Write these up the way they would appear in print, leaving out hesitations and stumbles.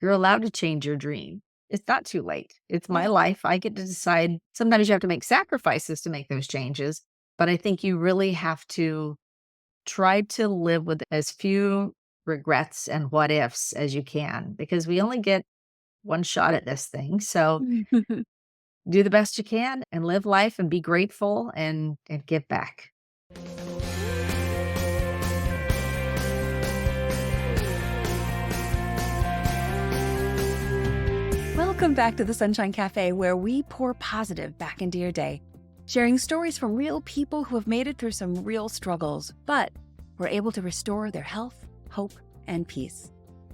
You're allowed to change your dream. It's not too late. It's my life. I get to decide. Sometimes you have to make sacrifices to make those changes, but I think you really have to try to live with as few regrets and what ifs as you can, because we only get one shot at this thing. So do the best you can and live life and be grateful and give back. Welcome back to the Sunshine Cafe, where we pour positive back into your day, sharing stories from real people who have made it through some real struggles, but were able to restore their health, hope, and peace.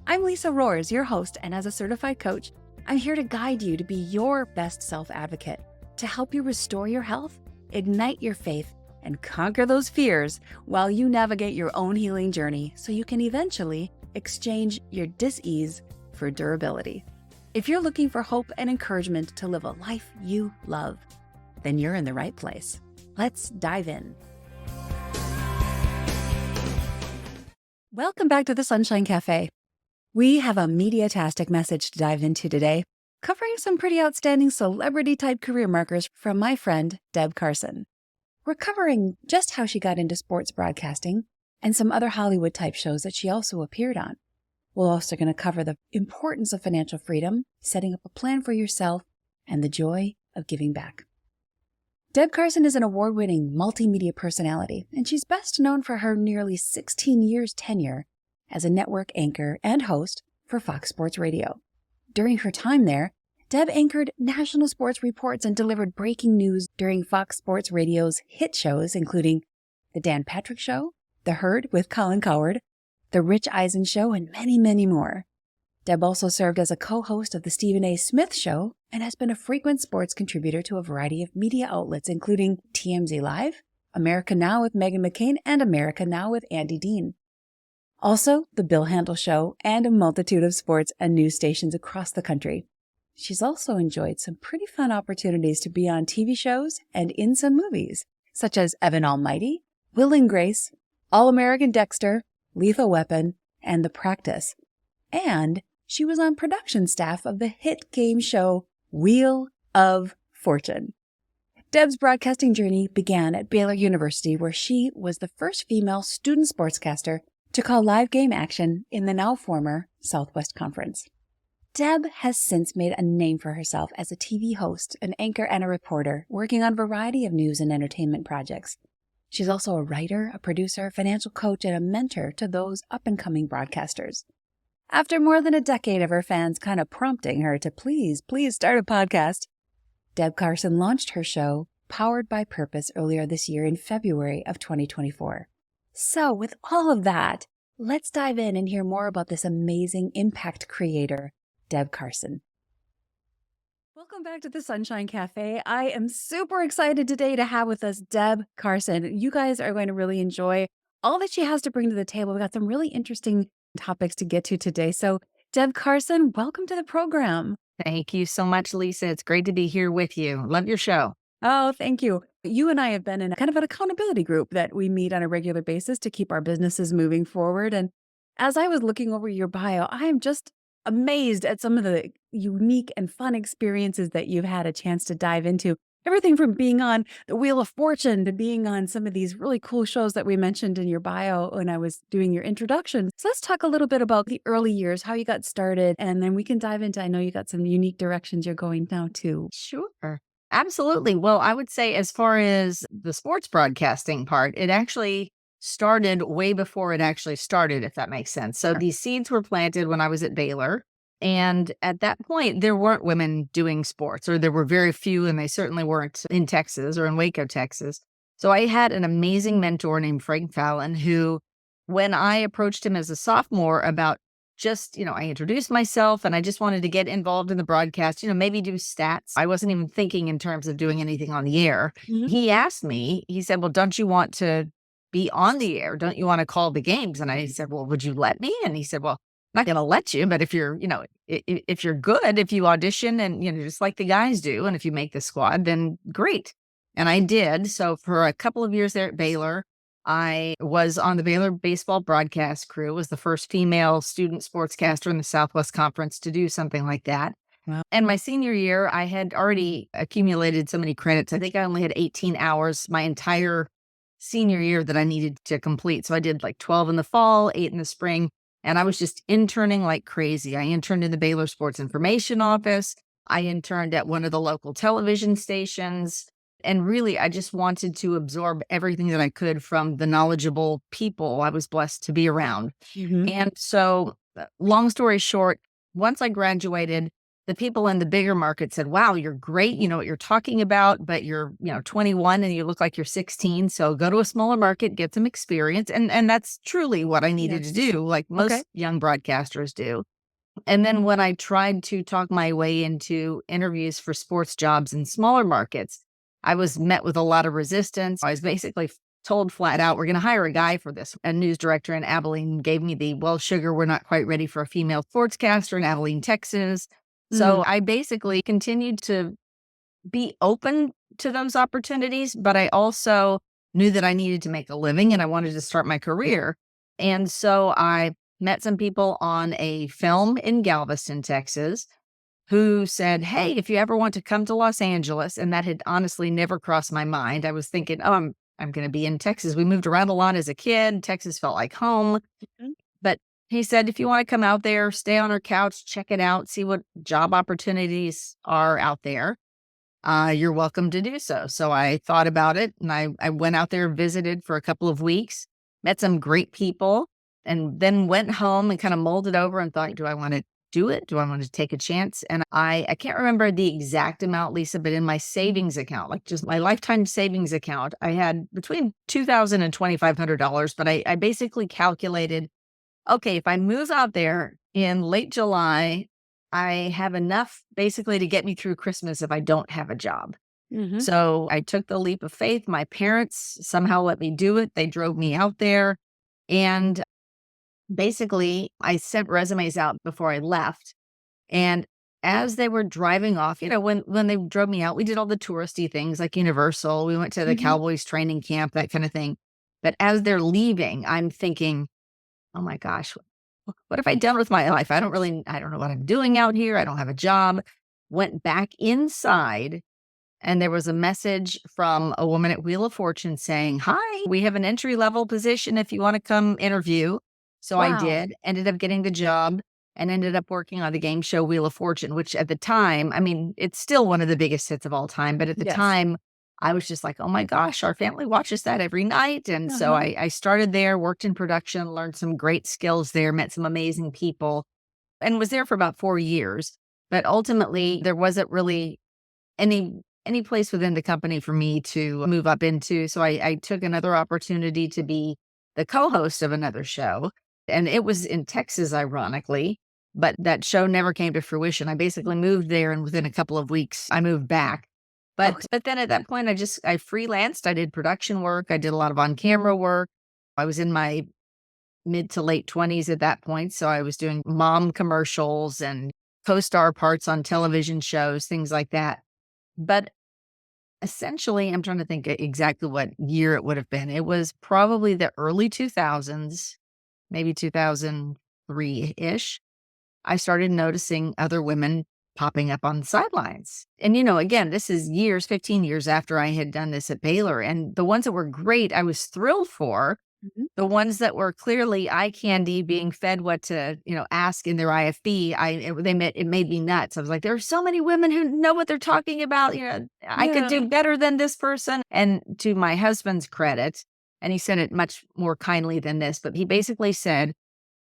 I'm Lisa Roers, your host, and as a certified coach, I'm here to guide you to be your best self-advocate, to help you restore your health, ignite your faith, and conquer those fears while you navigate your own healing journey so you can eventually exchange your dis-ease for durability. If you're looking for hope and encouragement to live a life you love, then you're in the right place. Let's dive in. Welcome back to the Sunshine Cafe. We have a media-tastic message to dive into today, covering some pretty outstanding celebrity-type career markers from my friend, Deb Carson. We're covering just how she got into sports broadcasting and some other Hollywood-type shows that she also appeared on. We're also going to cover the importance of financial freedom, setting up a plan for yourself, and the joy of giving back. Deb Carson is an award-winning multimedia personality, and she's best known for her nearly 16 years tenure as a network anchor and host for Fox Sports Radio. During her time there, Deb anchored national sports reports and delivered breaking news during Fox Sports Radio's hit shows, including The Dan Patrick Show, The Herd with Colin Cowherd, The Rich Eisen Show, and many, many more. Deb also served as a co-host of The Stephen A. Smith Show and has been a frequent sports contributor to a variety of media outlets, including TMZ Live, America Now with Meghan McCain, and America Now with Andy Dean. Also, The Bill Handel Show and a multitude of sports and news stations across the country. She's also enjoyed some pretty fun opportunities to be on TV shows and in some movies, such as Evan Almighty, Will and Grace, All-American Dexter, Lethal Weapon, and The Practice. And she was on production staff of the hit game show Wheel of Fortune. Deb's broadcasting journey began at Baylor University, where she was the first female student sportscaster to call live game action in the now former Southwest Conference. Deb has since made a name for herself as a TV host, an anchor, and a reporter, working on a variety of news and entertainment projects. She's also a writer, a producer, financial coach, and a mentor to those up-and-coming broadcasters. After more than a decade of her fans kind of prompting her to please start a podcast, Deb Carson launched her show, Powered by Purpose, earlier this year in February of 2024. So with all of that, let's dive in and hear more about this amazing impact creator, Deb Carson. Welcome back to the Sunshine Cafe. I am super excited today to have with us Deb Carson. You guys are going to really enjoy all that she has to bring to the table. We've got some really interesting topics to get to today. So Deb Carson, welcome to the program. Thank you so much, Lisa. It's great to be here with you. Love your show. Oh, thank you. You and I have been in kind of an accountability group that we meet on a regular basis to keep our businesses moving forward. And as I was looking over your bio, I am just amazed at some of the unique and fun experiences that you've had a chance to dive into. Everything from being on the Wheel of Fortune to being on some of these really cool shows that we mentioned in your bio when I was doing your introduction. So let's talk a little bit about the early years, how you got started, and then we can dive into, I know you got some unique directions you're going now too. Sure. Absolutely. Well, I would say as far as the sports broadcasting part, it actually started way before it actually started, if that makes sense. So these seeds were planted when I was at Baylor. And at that point, there weren't women doing sports, or there were very few, and they certainly weren't in Texas or in Waco, Texas. So I had an amazing mentor named Frank Fallon, who, when I approached him as a sophomore about just, I introduced myself and I just wanted to get involved in the broadcast, maybe do stats. I wasn't even thinking in terms of doing anything on the air. Mm-hmm. He asked me, he said, well, don't you want to be on the air? Don't you want to call the games? And I said, well, would you let me? And he said, well, I'm not going to let you, but if you're, if you're good, if you audition and, just like the guys do, and if you make the squad, then great. And I did. So for a couple of years there at Baylor, I was on the Baylor baseball broadcast crew, was the first female student sportscaster in the Southwest Conference to do something like that. Wow. And my senior year, I had already accumulated so many credits. I think I only had 18 hours my entire senior year that I needed to complete. So I did like 12 in the fall, 8 in the spring, and I was just interning like crazy. I interned in the Baylor Sports Information Office. I interned at one of the local television stations. And really, I just wanted to absorb everything that I could from the knowledgeable people I was blessed to be around. Mhm. And so, long story short, once I graduated, the people in the bigger market said, wow, you're great. You know what you're talking about, but you're, 21 and you look like you're 16. So go to a smaller market, get some experience. And that's truly what I needed to Yes. do, like Okay. most young broadcasters do. And then when I tried to talk my way into interviews for sports jobs in smaller markets, I was met with a lot of resistance. I was basically told flat out, we're going to hire a guy for this. A news director in Abilene gave me the, well, sugar, we're not quite ready for a female sportscaster in Abilene, Texas. So I basically continued to be open to those opportunities, but I also knew that I needed to make a living and I wanted to start my career. And so I met some people on a film in Galveston, Texas, who said, hey, if you ever want to come to Los Angeles, and that had honestly never crossed my mind. I was thinking, oh, I'm going to be in Texas. We moved around a lot as a kid. Texas felt like home. Mhm. But he said, if you want to come out there, stay on our couch, check it out, see what job opportunities are out there, you're welcome to do so. So I thought about it and I went out there, visited for a couple of weeks, met some great people, and then went home and kind of molded over and thought, do I want to do it? Do I want to take a chance? And I can't remember the exact amount, Lisa, but in my savings account, like just my lifetime savings account, I had between $2,000 and $2,500. But I basically calculated, okay, if I move out there in late July, I have enough basically to get me through Christmas if I don't have a job. Mhm. So I took the leap of faith. My parents somehow let me do it. They drove me out there. And basically, I sent resumes out before I left. And as they were driving off, when they drove me out, we did all the touristy things like Universal. We went to the Mhm. Cowboys training camp, that kind of thing. But as they're leaving, I'm thinking, oh my gosh, what have I done with my life? I don't know what I'm doing out here. I don't have a job. Went back inside and there was a message from a woman at Wheel of Fortune saying, hi, we have an entry level position if you want to come interview. So I Wow. did, ended up getting the job and ended up working on the game show Wheel of Fortune, which at the time, I mean, it's still one of the biggest hits of all time. But at the Yes. time, I was just like, oh my gosh, our family watches that every night. And so Uh-huh. I started there, worked in production, learned some great skills there, met some amazing people, and was there for about 4 years. But ultimately, there wasn't really any any place within the company for me to move up into. So I took another opportunity to be the co-host of another show. And it was in Texas, ironically, but that show never came to fruition. I basically moved there and within a couple of weeks I moved back. Okay. But then at that point I freelanced. I did production work. I did a lot of on-camera work. I was in my mid to late 20s at that point. So I was doing mom commercials and co-star parts on television shows, things like that. But essentially, I'm trying to think exactly what year it would have been. It was probably the early 2000s, maybe 2003-ish. I started noticing other women popping up on the sidelines. And, again, this is 15 years after I had done this at Baylor. And the ones that were great, I was thrilled for. Mhm. The ones that were clearly eye candy being fed what to, ask in their IFB, it made me nuts. I was like, there are so many women who know what they're talking about. I could Yeah. do better than this person. And to my husband's credit, and he said it much more kindly than this, but he basically said,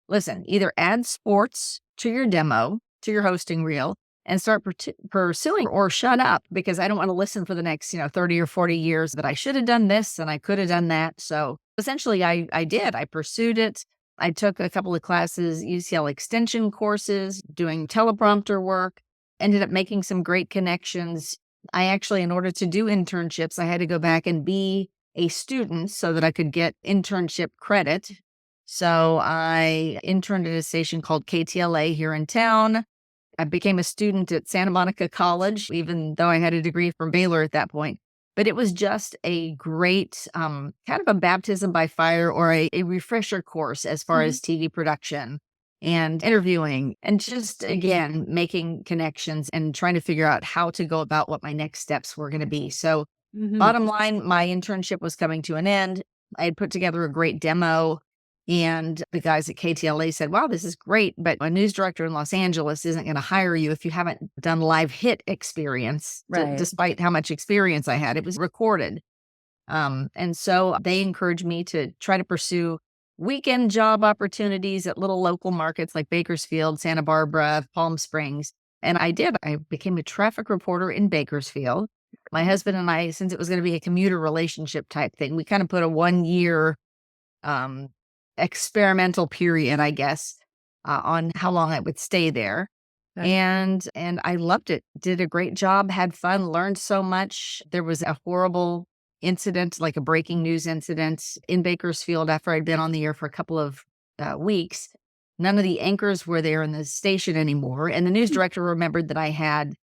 listen, either add sports to your demo, to your hosting reel, and start pursuing or shut up because I don't want to listen for the next, 30 or 40 years that I should have done this and I could have done that. So essentially, I did. I pursued it. I took a couple of classes, UCL extension courses, doing teleprompter work, ended up making some great connections. I actually, in order to do internships, I had to go back and be a student so that I could get internship credit. So I interned at a station called KTLA here in town. I became a student at Santa Monica College, even though I had a degree from Baylor at that point. But it was just a great kind of a baptism by fire or a refresher course as far Mhm. as TV production and interviewing and just, again, making connections and trying to figure out how to go about what my next steps were going to be. So, Mhm. bottom line, my internship was coming to an end. I had put together a great demo, and the guys at KTLA said, "Wow, this is great, but a news director in Los Angeles isn't going to hire you if you haven't done live hit experience." Right. Despite how much experience I had, it was recorded. And so they encouraged me to try to pursue weekend job opportunities at little local markets like Bakersfield, Santa Barbara, Palm Springs. And I did. I became a traffic reporter in Bakersfield. My husband and I, since it was going to be a commuter relationship type thing, we kind of put a 1 year um, experimental period, I guess, on how long I would stay there. Okay. And I loved it. Did a great job, had fun, learned so much. There was a horrible incident, like a breaking news incident in Bakersfield after I'd been on the air for a couple of weeks. None of the anchors were there in the station anymore. And the news director remembered that I had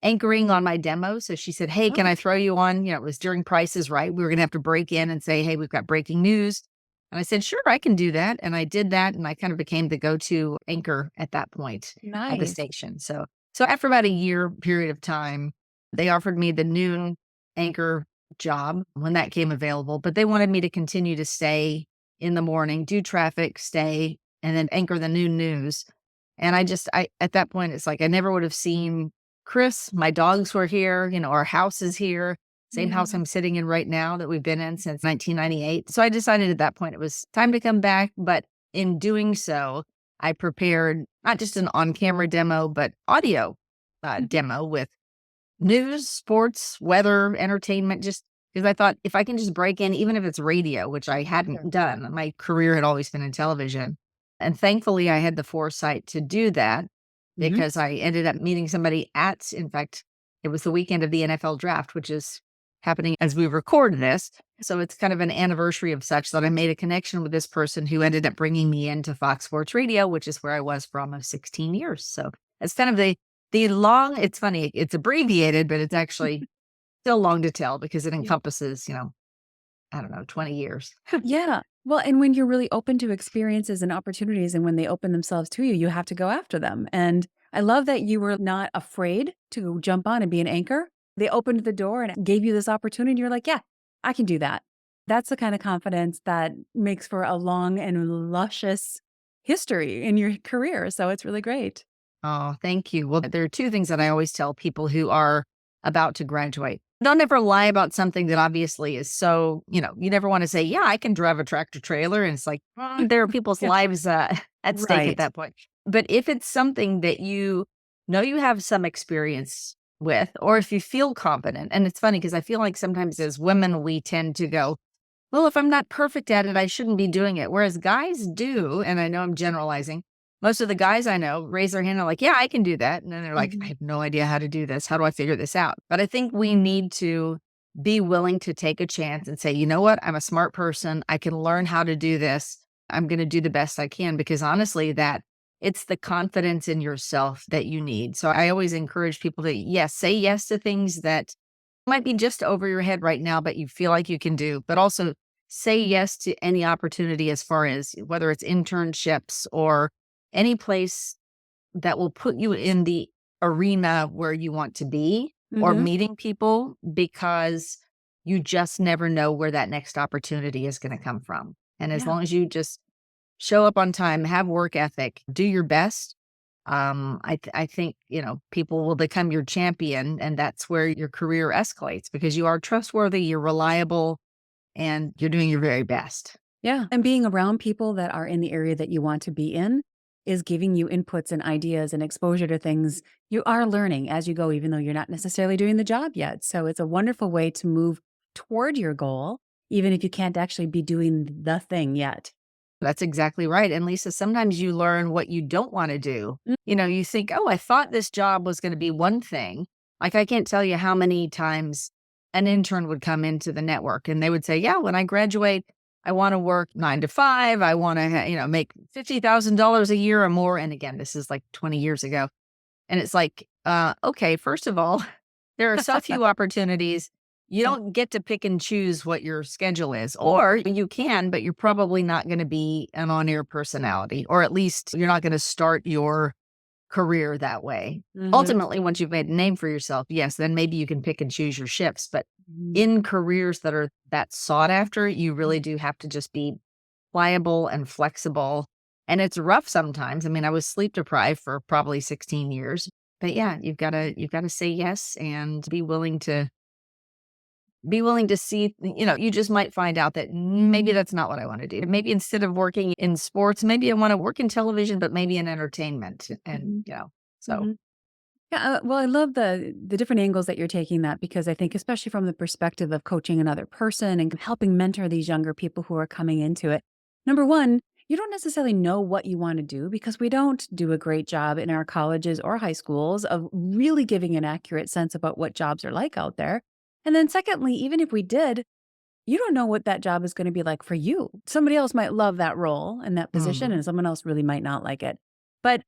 anchoring on my demo. So she said, "Hey, can Oh, I throw you on?" It was during Price is Right. We were going to have to break in and say, "Hey, we've got breaking news." And I said, "Sure, I can do that." And I did that. And I kind of became the go-to anchor at that point at the nice. station. So after about a year period of time, they offered me the noon anchor job when that came available, but they wanted me to continue to stay in the morning, do traffic, stay, and then anchor the noon news. And at that point, it's like I never would have seen Chris. My dogs were here, our house is here, same Yeah. house I'm sitting in right now that we've been in since 1998. So I decided at that point it was time to come back. But in doing so, I prepared not just an on camera demo, but audio Mhm. demo with news, sports, weather, entertainment, just because I thought if I can just break in, even if it's radio, which I Sure. hadn't done, my career had always been in television. And thankfully, I had the foresight to do that Mhm. because I ended up meeting somebody in fact, it was the weekend of the NFL draft, which is happening as we record this. So it's kind of an anniversary of such that I made a connection with this person who ended up bringing me into Fox Sports Radio, which is where I was for almost 16 years. So it's kind of it's funny, it's abbreviated, but it's actually still long to tell because it Yeah. encompasses, I don't know, 20 years. Yeah. Well, and when you're really open to experiences and opportunities, and when they open themselves to you, you have to go after them. And I love that you were not afraid to jump on and be an anchor. They opened the door and gave you this opportunity. You're like, yeah, I can do that. That's the kind of confidence that makes for a long and luscious history in your career. So it's really great. Oh, thank you. Well, there are two things that I always tell people who are about to graduate. Don't ever lie about something that obviously is so, you never want to say, "Yeah, I can drive a tractor trailer." And it's like, there are people's Yeah. lives at stake at Right. that point. But if it's something that you know you have some experience with, or if you feel confident, and it's funny because I feel like sometimes as women, we tend to go, "Well, if I'm not perfect at it, I shouldn't be doing it." Whereas guys do, and I know I'm generalizing, most of the guys I know raise their hand and are like, "Yeah, I can do that." And then they're like, "I Mhm. have no idea how to do this. How do I figure this out?" But I think we need to be willing to take a chance and say, "You know what? I'm a smart person. I can learn how to do this. I'm going to do the best I can." Because honestly, that it's the confidence in yourself that you need. So I always encourage people to, yes, say yes to things that might be just over your head right now, but you feel like you can do, but also say yes to any opportunity as far as whether it's internships or any place that will put you in the arena where you want to be or Mhm. meeting people because you just never know where that next opportunity is going to come from. And as Yeah. long as you just show up on time, have work ethic, do your best, I think, people will become your champion, and that's where your career escalates because you are trustworthy, you're reliable, and you're doing your very best. Yeah. And being around people that are in the area that you want to be in is giving you inputs and ideas and exposure to things you are learning as you go, even though you're not necessarily doing the job yet. So it's a wonderful way to move toward your goal, even if you can't actually be doing the thing yet. That's exactly right. And Lisa, sometimes you learn what you don't want to do. Mm. You think, "Oh, I thought this job was going to be one thing." Like, I can't tell you how many times an intern would come into the network and they would say, "Yeah, when I graduate, I want to work 9 to 5. I want to, make $50,000 a year or more." And again, this is like 20 years ago. And it's like, okay, first of all, there are so few opportunities. You don't get to pick and choose what your schedule is, or you can, but you're probably not going to be an on-air personality, or at least you're not going to start your career that way. Ultimately, once you've made a name for yourself, yes, then maybe you can pick and choose your shifts. But in careers that are that sought after, you really do have to just be pliable and flexible. And it's rough sometimes. I mean, I was sleep deprived for probably 16 years. But yeah, you've got to say yes and be willing to see, you just might find out that maybe that's not what I want to do. Maybe instead of working in sports, maybe I want to work in television, but maybe in entertainment. And, so. Mhm. Yeah, well, I love the different angles that you're taking that because I think especially from the perspective of coaching another person and helping mentor these younger people who are coming into it. Number one, you don't necessarily know what you want to do because we don't do a great job in our colleges or high schools of really giving an accurate sense about what jobs are like out there. And then secondly, even if we did, you don't know what that job is going to be like for you. Somebody else might love that role and that position, Mhm. and someone else really might not like it. But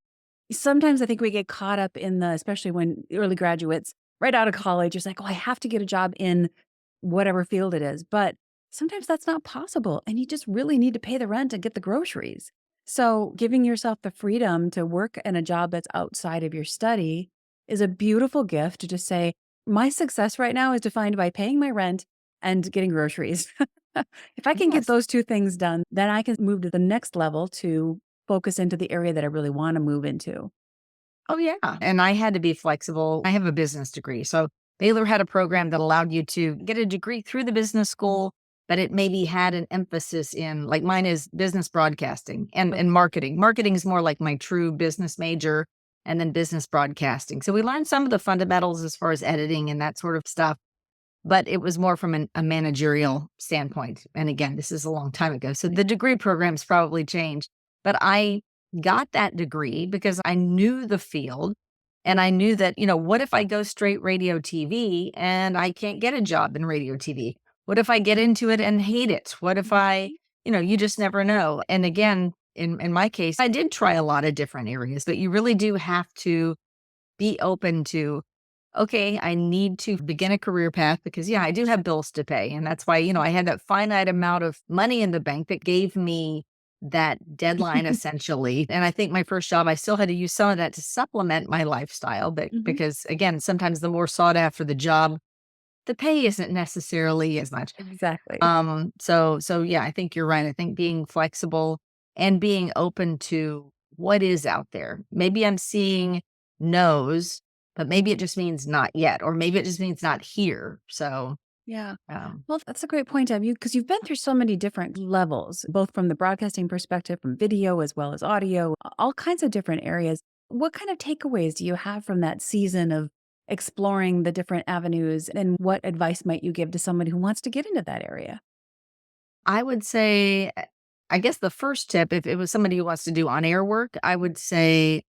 sometimes I think we get caught up in especially when early graduates right out of college, it's like, oh, I have to get a job in whatever field it is. But sometimes that's not possible. And you just really need to pay the rent and get the groceries. So giving yourself the freedom to work in a job that's outside of your study is a beautiful gift to just say, my success right now is defined by paying my rent and getting groceries. If I can get Yes. those two things done, then I can move to the next level to focus into the area that I really want to move into. Oh, yeah. And I had to be flexible. I have a business degree. So Baylor had a program that allowed you to get a degree through the business school, but it maybe had an emphasis in, like mine is business broadcasting and marketing. Marketing is more like my true business major, and then business broadcasting. So we learned some of the fundamentals as far as editing and that sort of stuff, but it was more from a managerial standpoint. And again, this is a long time ago. So the degree programs probably changed, but I got that degree because I knew the field and I knew that, what if I go straight radio TV and I can't get a job in radio TV? What if I get into it and hate it? What if you just never know. And again, in my case, I did try a lot of different areas, but you really do have to be open to, okay, I need to begin a career path because, yeah, I do have bills to pay. And that's why, I had that finite amount of money in the bank that gave me that deadline essentially. And I think my first job, I still had to use some of that to supplement my lifestyle. But Mhm. because again, sometimes the more sought after the job, the pay isn't necessarily as much. Exactly. So yeah, I think you're right. I think being flexible and being open to what is out there. Maybe I'm seeing no's, but maybe it just means not yet, or maybe it just means not here. So, Yeah. um, Well, that's a great point, Deb, because you've been through so many different levels, both from the broadcasting perspective, from video as well as audio, all kinds of different areas. What kind of takeaways do you have from that season of exploring the different avenues, and what advice might you give to somebody who wants to get into that area? I would say, I guess the first tip, if it was somebody who wants to do on air work, I would say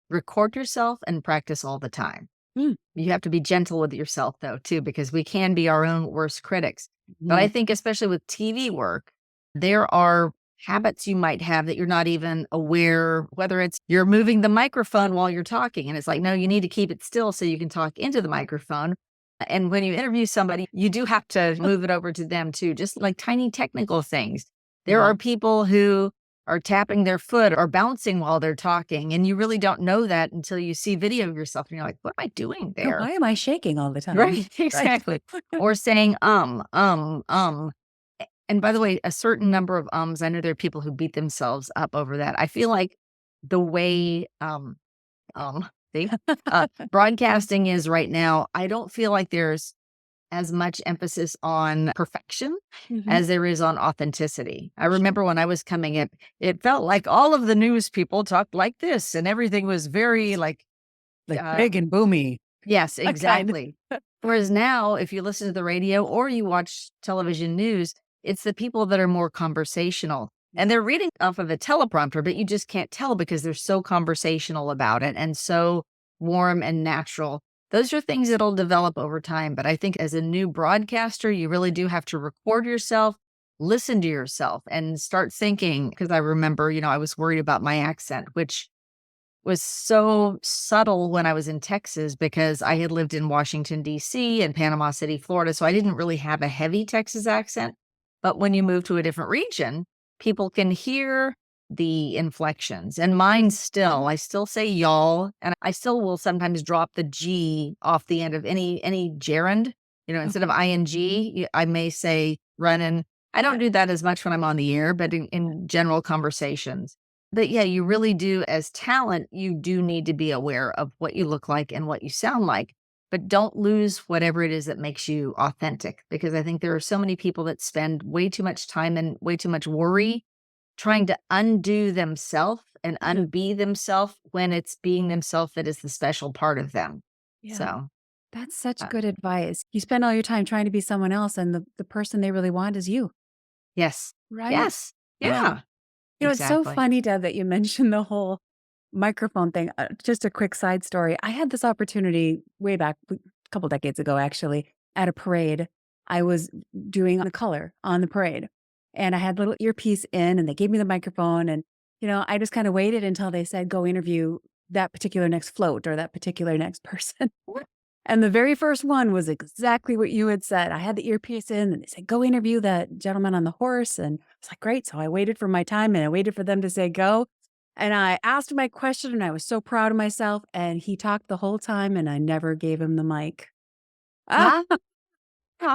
record yourself and practice all the time. Mm. You have to be gentle with yourself though, too, because we can be our own worst critics. But I Mhm. think especially with TV work, there are habits you might have that you're not even aware, whether it's you're moving the microphone while you're talking. And it's like, no, you need to keep it still so you can talk into the microphone. And when you interview somebody, you do have to move it over to them too, just like tiny technical things. There Yeah. are people who are tapping their foot or bouncing while they're talking. And you really don't know that until you see video of yourself and you're like, what am I doing Yeah, there? why am I shaking all the time? Right, Right. exactly. Or saying, and by the way, a certain number of ums, I know there are people who beat themselves up over that. I feel like the way, um, see, broadcasting is right now, I don't feel like there's as much emphasis on perfection Mhm. as there is on authenticity. I Sure. remember when I was coming in, it felt like all of the news people talked like this and everything was very like, Like uh, big and boomy. yes, Kind. exactly. Whereas now, if you listen to the radio or you watch television news, it's the people that are more conversational and they're reading off of a teleprompter, but you just can't tell because they're so conversational about it and so warm and natural. Those are things that'll develop over time. But I think as a new broadcaster, you really do have to record yourself, listen to yourself, and start thinking. Because I remember, I was worried about my accent, which was so subtle when I was in Texas because I had lived in Washington, D.C. and Panama City, Florida. So I didn't really have a heavy Texas accent. But when you move to a different region, people can hear the inflections. And mine still, I still say y'all, and I still will sometimes drop the G off the end of any gerund. Instead of ing, I may say running. I don't do that as much when I'm on the air, but in general conversations. But yeah, you really do, as talent, you do need to be aware of what you look like and what you sound like, but don't lose whatever it is that makes you authentic. Because I think there are so many people that spend way too much time and way too much worry trying to undo themselves and unbe themselves when it's being themselves that is the special part of them. Yeah. So, That's such uh, good advice. You spend all your time trying to be someone else, and the person they really want is you, yes, right? yes, Yeah. yeah, It's so exactly. funny, Deb, that you mentioned the whole microphone thing. Just a quick side story. I had this opportunity way back a couple decades ago, actually, at a parade. I was doing the color on the parade, and I had little earpiece in, and they gave me the microphone. And, I just kind of waited until they said, go interview that particular next float or that particular next person. And the very first one was exactly what you had said. I had the earpiece in and they said, go interview that gentleman on the horse. And I was like, great. So I waited for my time and I waited for them to say go. And I asked my question and I was so proud of myself. And he talked the whole time and I never gave him the mic. Ah, Huh?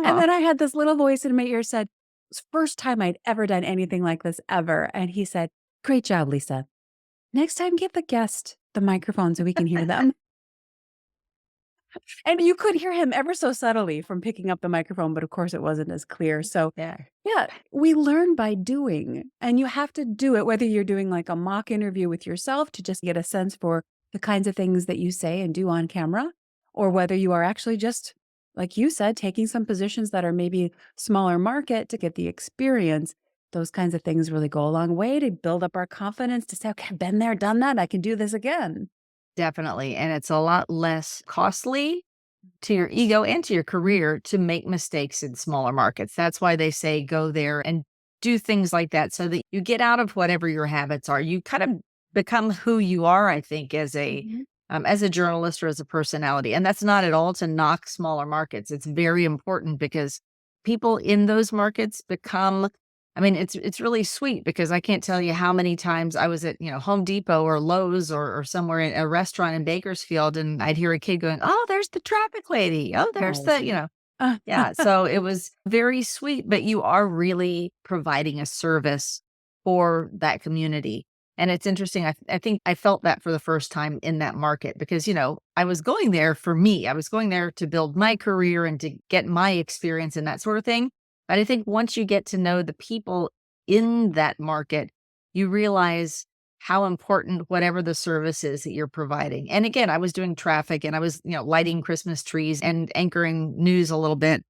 and Oh, then I had this little voice in my ear said, it was the first time I'd ever done anything like this ever. And he said, great job, Lisa. Next time, give the guest the microphone so we can hear them. And you could hear him ever so subtly from picking up the microphone, but of course it wasn't as clear. So, yeah. yeah, we learn by doing, and you have to do it, whether you're doing like a mock interview with yourself to just get a sense for the kinds of things that you say and do on camera, or whether you are actually just, like you said, taking some positions that are maybe smaller market to get the experience. Those kinds of things really go a long way to build up our confidence to say, okay, I've been there, done that. I can do this again. Definitely, and it's a lot less costly to your ego and to your career to make mistakes in smaller markets. That's why they say go there and do things like that so that you get out of whatever your habits are. You kind of become who you are, I think, Mhm. as a journalist or as a personality. And that's not at all to knock smaller markets. It's very important because people in those markets become, I mean, it's really sweet because I can't tell you how many times I was at, Home Depot or Lowe's or somewhere in a restaurant in Bakersfield, and I'd hear a kid going, "Oh, there's the traffic lady. Oh, there's Oh. the." Yeah. So it was very sweet, but you are really providing a service for that community. And it's interesting. I think I felt that for the first time in that market because, I was going there for me. I was going there to build my career and to get my experience and that sort of thing. But I think once you get to know the people in that market, you realize how important whatever the service is that you're providing. And again, I was doing traffic and I was, lighting Christmas trees and anchoring news a little bit.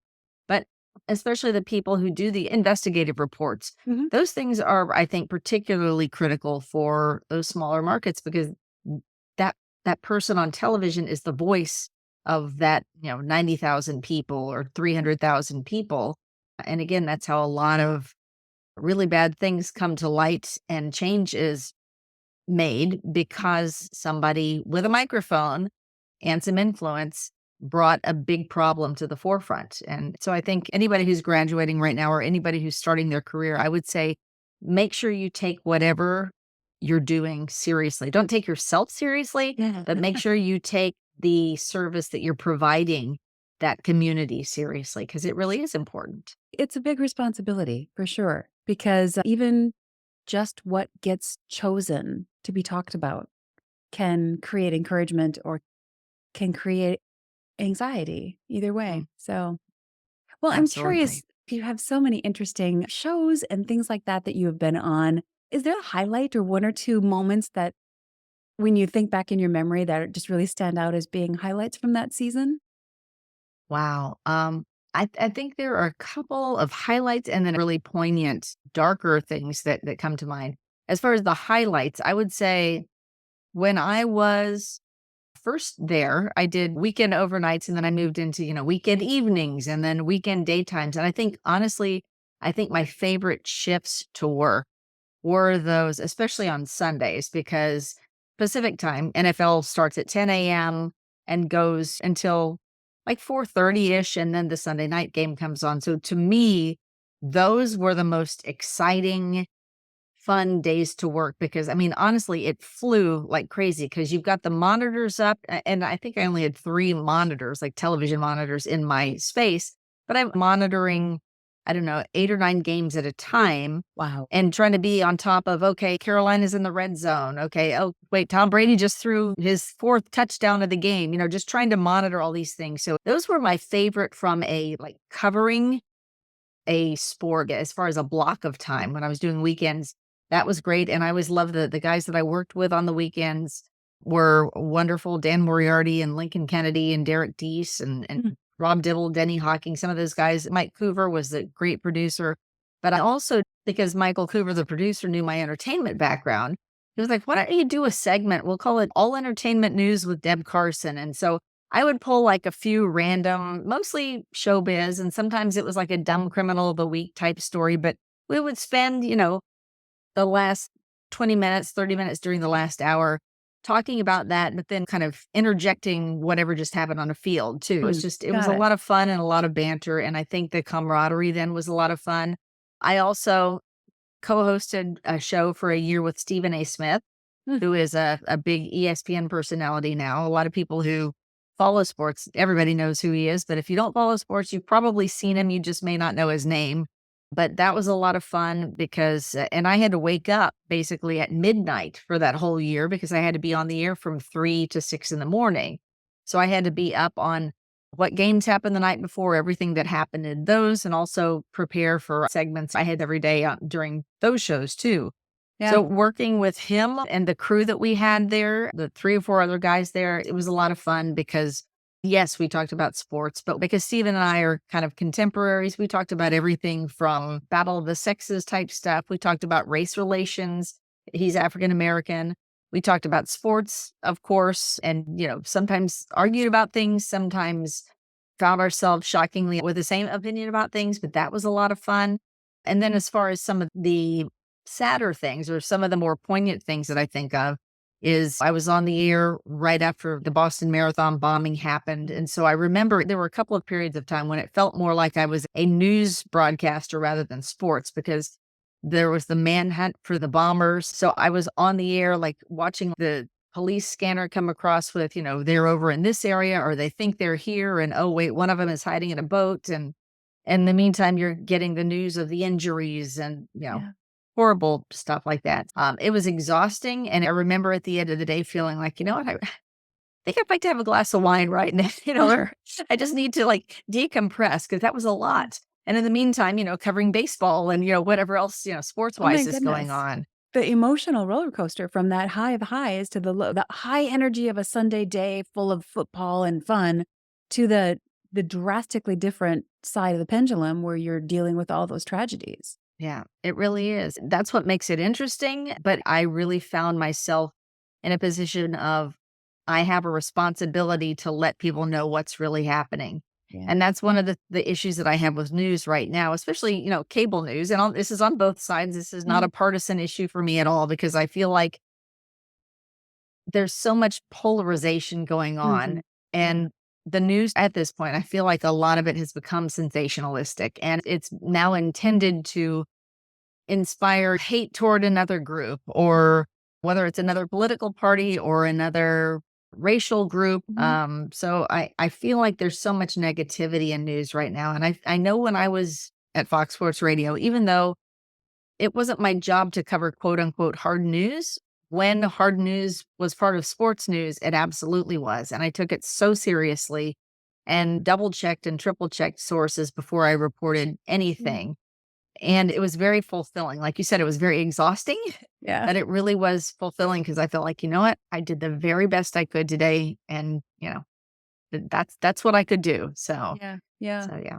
But especially the people who do the investigative reports, Mhm. those things are, I think, particularly critical for those smaller markets because that that person on television is the voice of that, 90,000 people or 300,000 people. And again, that's how a lot of really bad things come to light and change is made because somebody with a microphone and some influence brought a big problem to the forefront. And so I think anybody who's graduating right now or anybody who's starting their career, I would say make sure you take whatever you're doing seriously. Don't take yourself seriously, Yeah. but make sure you take the service that you're providing that community seriously because it really is important. It's a big responsibility for sure, because even just what gets chosen to be talked about can create encouragement or can create anxiety either Mm, way. So, well, I'm curious, absolutely. you have so many interesting shows and things like that that you have been on. Is there a highlight or one or two moments that when you think back in your memory that just really stand out as being highlights from that season? Wow. I think there are a couple of highlights and then really poignant, darker things that come to mind. As far as the highlights, I would say when I was first there, I did weekend overnights and then I moved into, weekend evenings and then weekend daytimes. And I think honestly, I think my favorite shifts to work were those, especially on Sundays, because Pacific time. NFL starts at 10 a.m. and goes until like 4:30-ish, and then the Sunday night game comes on. So to me, those were the most exciting, fun days to work because, I mean, honestly, it flew like crazy because you've got the monitors up, and I think I only had 3 monitors, like television monitors in my space, but I'm monitoring, I don't know, 8 or 9 games at a time Wow. and trying to be on top of, okay, Carolina's in the red zone. Okay. Oh, wait, Tom Brady just threw his 4th touchdown of the game, just trying to monitor all these things. So those were my favorite from a like covering a sport as far as a block of time when I was doing weekends. That was great. And I always loved the guys that I worked with on the weekends were wonderful. Dan Moriarty and Lincoln Kennedy and Derek Deese and Mm. Rob Dibble, Denny Hawking, some of those guys. Mike Coover was a great producer. But I also, because Michael Coover, the producer, knew my entertainment background, he was like, why don't you do a segment? We'll call it All Entertainment News with Deb Carson. And so I would pull like a few random, mostly showbiz, and sometimes it was like a dumb criminal of the week type story, but we would spend, the last 20 minutes, 30 minutes during the last hour talking about that, but then kind of interjecting whatever just happened on a field too. It was Got a it. lot of fun and a lot of banter. And I think the camaraderie then was a lot of fun. I also co-hosted a show for a year with Stephen A. Smith, Mm. who is a big ESPN personality now. A lot of people who follow sports, everybody knows who he is. But if you don't follow sports, you've probably seen him. You just may not know his name. But that was a lot of fun because, and I had to wake up basically at midnight for that whole year because I had to be on the air from 3 to 6 in the morning. So I had to be up on what games happened the night before, everything that happened in those, and also prepare for segments I had every day during those shows too. Yeah. So working with him and the crew that we had there, the 3 or 4 other guys there, it was a lot of fun because, yes, we talked about sports, but because Steven and I are kind of contemporaries, we talked about everything from battle of the sexes type stuff. We talked about race relations. He's African American. We talked about sports, of course, and, sometimes argued about things, sometimes found ourselves shockingly with the same opinion about things, but that was a lot of fun. And then as far as some of the sadder things or some of the more poignant things that I think of is I was on the air right after the Boston Marathon bombing happened. And so I remember there were a couple of periods of time when it felt more like I was a news broadcaster rather than sports because there was the manhunt for the bombers. So I was on the air, like watching the police scanner come across with, they're over in this area or they think they're here. And oh, wait, one of them is hiding in a boat. And in the meantime, you're getting the news of the injuries and, Yeah. horrible stuff like that. It was exhausting. And I remember at the end of the day feeling like, you know what, I think I'd like to have a glass of wine right now. Or I just need to like decompress because that was a lot. And in the meantime, covering baseball and, whatever else, sports Oh my wise is going goodness. on. The emotional roller coaster from that high of highs to the high energy of a Sunday day full of football and fun to the drastically different side of the pendulum where you're dealing with all those tragedies. Yeah, it really is. That's what makes it interesting. But I really found myself in a position of I have a responsibility to let people know what's really happening. Yeah. And that's one of the issues that I have with news right now, especially, cable news. And this is on both sides. This is not Mhm. a partisan issue for me at all because I feel like there's so much polarization going on. Mhm. Yeah. And the news at this point, I feel like a lot of it has become sensationalistic and it's now intended to inspire hate toward another group or whether it's another political party or another racial group. Mhm. So I feel like there's so much negativity in news right now. And I know when I was at Fox Sports Radio, even though it wasn't my job to cover quote unquote hard news, when hard news was part of sports news, it absolutely was. And I took it so seriously and double checked and triple checked sources before I reported Yeah. anything. And it was very fulfilling. Like you said, it was very exhausting, Yeah. but it really was fulfilling because I felt like, you know what? I did the very best I could today. And, that's what I could do. So, Yeah. Yeah. so yeah.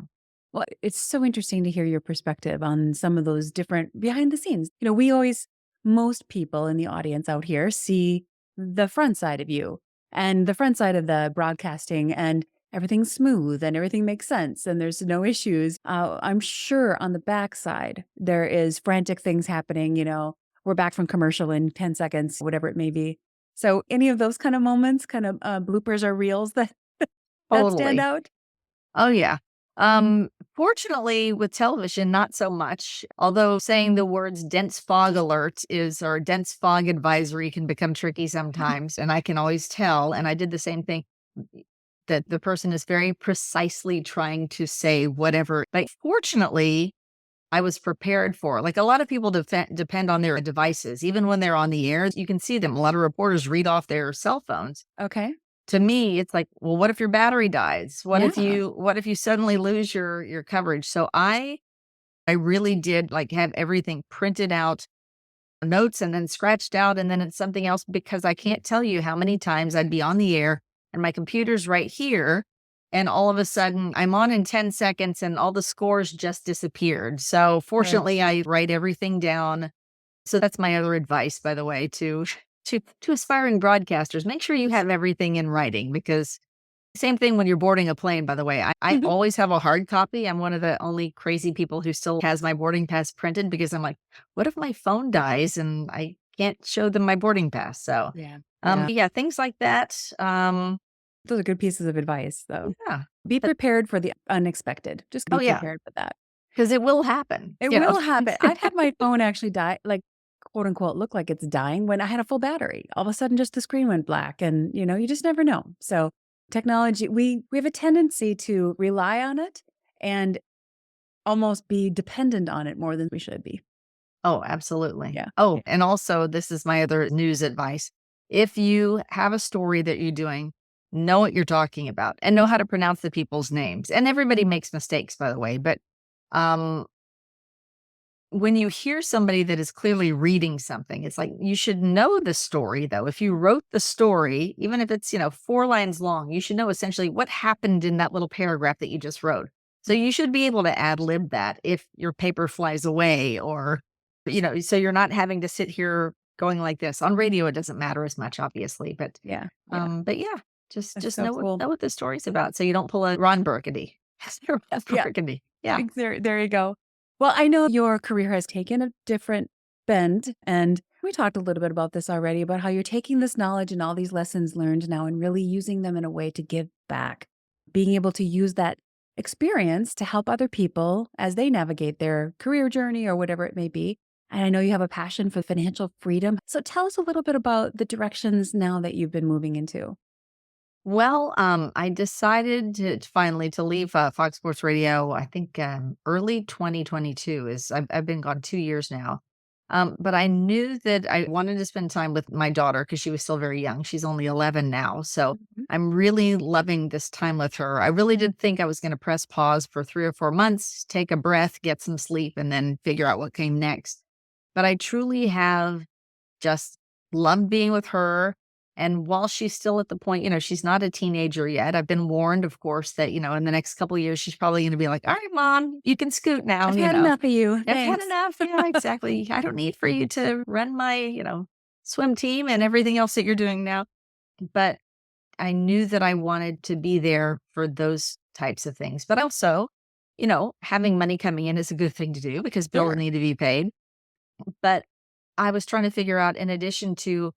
Well, it's so interesting to hear your perspective on some of those different behind the scenes. Most people in the audience out here see the front side of you and the front side of the broadcasting, and everything's smooth and everything makes sense and there's no issues. I'm sure on the backside, there is frantic things happening. We're back from commercial in 10 seconds, whatever it may be. So any of those kind of moments, kind of bloopers or reels that stand Totally. out? Oh, yeah. Fortunately, with television, not so much. Although saying the words dense fog alert or dense fog advisory can become tricky sometimes. And I can always tell. And I did the same thing that the person is very precisely trying to say whatever. But fortunately, I was prepared for. Like a lot of people depend on their devices, even when they're on the air. You can see them. A lot of reporters read off their cell phones. Okay. To me, it's like, well, what if your battery dies? Yeah. What if you suddenly lose your coverage? So I really did like have everything printed out, notes and then scratched out, and then it's something else because I can't tell you how many times I'd be on the air and my computer's right here. And all of a sudden I'm on in 10 seconds and all the scores just disappeared. So Right. fortunately I write everything down. So that's my other advice, by the way, to aspiring broadcasters. Make sure you have everything in writing because same thing when you're boarding a plane, by the way. I always have a hard copy. I'm one of the only crazy people who still has my boarding pass printed because I'm like, what if my phone dies and I can't show them my boarding pass? So, Yeah. Yeah. yeah, things like that. Those are good pieces of advice, though. Yeah. Be prepared for the unexpected. Just Oh, be yeah, prepared for that. because it will happen. It You know? will happen. I've had my phone actually die, like, quote unquote, look like it's dying when I had a full battery. All of a sudden, just the screen went black, and you just never know. So, technology, we have a tendency to rely on it and almost be dependent on it more than we should be. Oh, absolutely. Yeah. Oh, and also, this is my other news advice. If you have a story that you're doing, know what you're talking about and know how to pronounce the people's names. And everybody makes mistakes, by the way. But um, when you hear somebody that is clearly reading something, it's like you should know the story, though. If you wrote the story, even if it's, 4 lines long, you should know essentially what happened in that little paragraph that you just wrote. So you should be able to ad lib that if your paper flies away or, so you're not having to sit here going like this. On radio, it doesn't matter as much, obviously. Yeah. Yeah. But yeah, just That's just so know cool. what the story's about so you don't pull a Ron Burgundy. Ron Yeah. Burgundy. Yeah. There you go. Well, I know your career has taken a different bend, and we talked a little bit about this already, about how you're taking this knowledge and all these lessons learned now and really using them in a way to give back, being able to use that experience to help other people as they navigate their career journey or whatever it may be. And I know you have a passion for financial freedom. So tell us a little bit about the directions now that you've been moving into. Well, I decided finally to leave Fox Sports Radio. I think early 2022 is. I've been gone 2 years now. But I knew that I wanted to spend time with my daughter because she was still very young. She's only 11 now, so Mhm. I'm really loving this time with her. I really did think I was going to press pause for 3 or 4 months, take a breath, get some sleep, and then figure out what came next. But I truly have just loved being with her. And while she's still at the point, she's not a teenager yet. I've been warned, of course, that, in the next couple of years, she's probably going to be like, all right, mom, you can scoot now, I've had enough of you. I've had Thanks. enough. Yeah, exactly. I don't need for you to run my, swim team and everything else that you're doing now. But I knew that I wanted to be there for those types of things. But also, having money coming in is a good thing to do because bills Sure. need to be paid. But I was trying to figure out, in addition to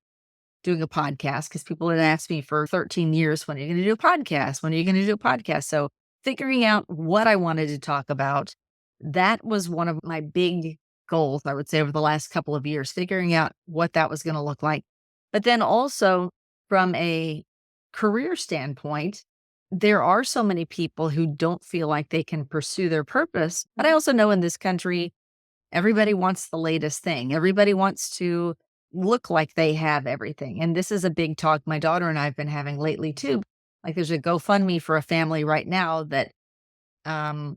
doing a podcast, because people had asked me for 13 years, when are you going to do a podcast? When are you going to do a podcast? So figuring out what I wanted to talk about, that was one of my big goals, I would say, over the last couple of years, figuring out what that was going to look like. But then also from a career standpoint, there are so many people who don't feel like they can pursue their purpose. But I also know in this country, everybody wants the latest thing. Everybody wants to look like they have everything. And this is a big talk my daughter and I have been having lately too. Like there's a GoFundMe for a family right now that um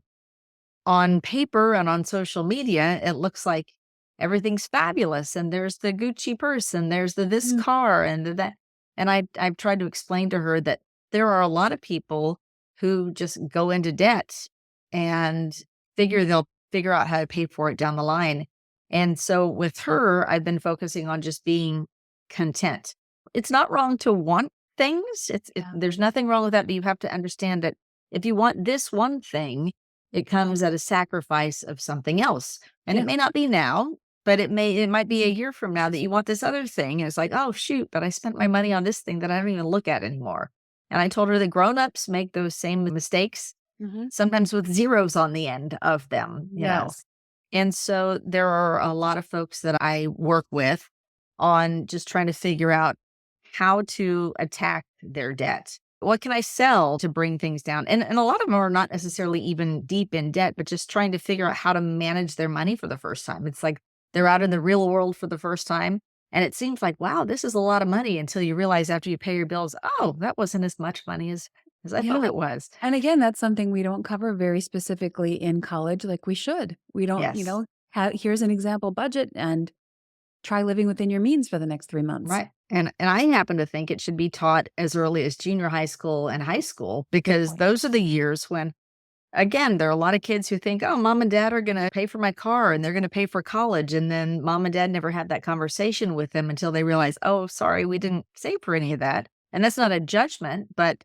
on paper and on social media, it looks like everything's fabulous. And there's the Gucci purse and there's the this Mhm. car and the that. And I've tried to explain to her that there are a lot of people who just go into debt and they'll figure out how to pay for it down the line. And so with her, I've been focusing on just being content. It's not wrong to want things. Yeah. There's nothing wrong with that, but you have to understand that if you want this one thing, it comes at a sacrifice of something else. And Yeah. it may not be now, but it might be a year from now that you want this other thing. And it's like, oh, shoot, but I spent my money on this thing that I don't even look at anymore. And I told her that grown-ups make those same mistakes, Mhm. sometimes with zeros on the end of them, you know. Yes. And so there are a lot of folks that I work with on just trying to figure out how to attack their debt. What can I sell to bring things down? And a lot of them are not necessarily even deep in debt, but just trying to figure out how to manage their money for the first time. It's like they're out in the real world for the first time. And it seems like, wow, this is a lot of money until you realize after you pay your bills, oh, that wasn't as much money as I thought Yeah. it was. And again, that's something we don't cover very specifically in college like we should. We don't, Yes. here's an example budget and try living within your means for the next 3 months. Right. And I happen to think it should be taught as early as junior high school and high school, Good because point. those are the years when, again, there are a lot of kids who think, oh, mom and dad are going to pay for my car and they're going to pay for college. And then mom and dad never had that conversation with them until they realize, oh, sorry, we didn't save for any of that. And that's not a judgment, but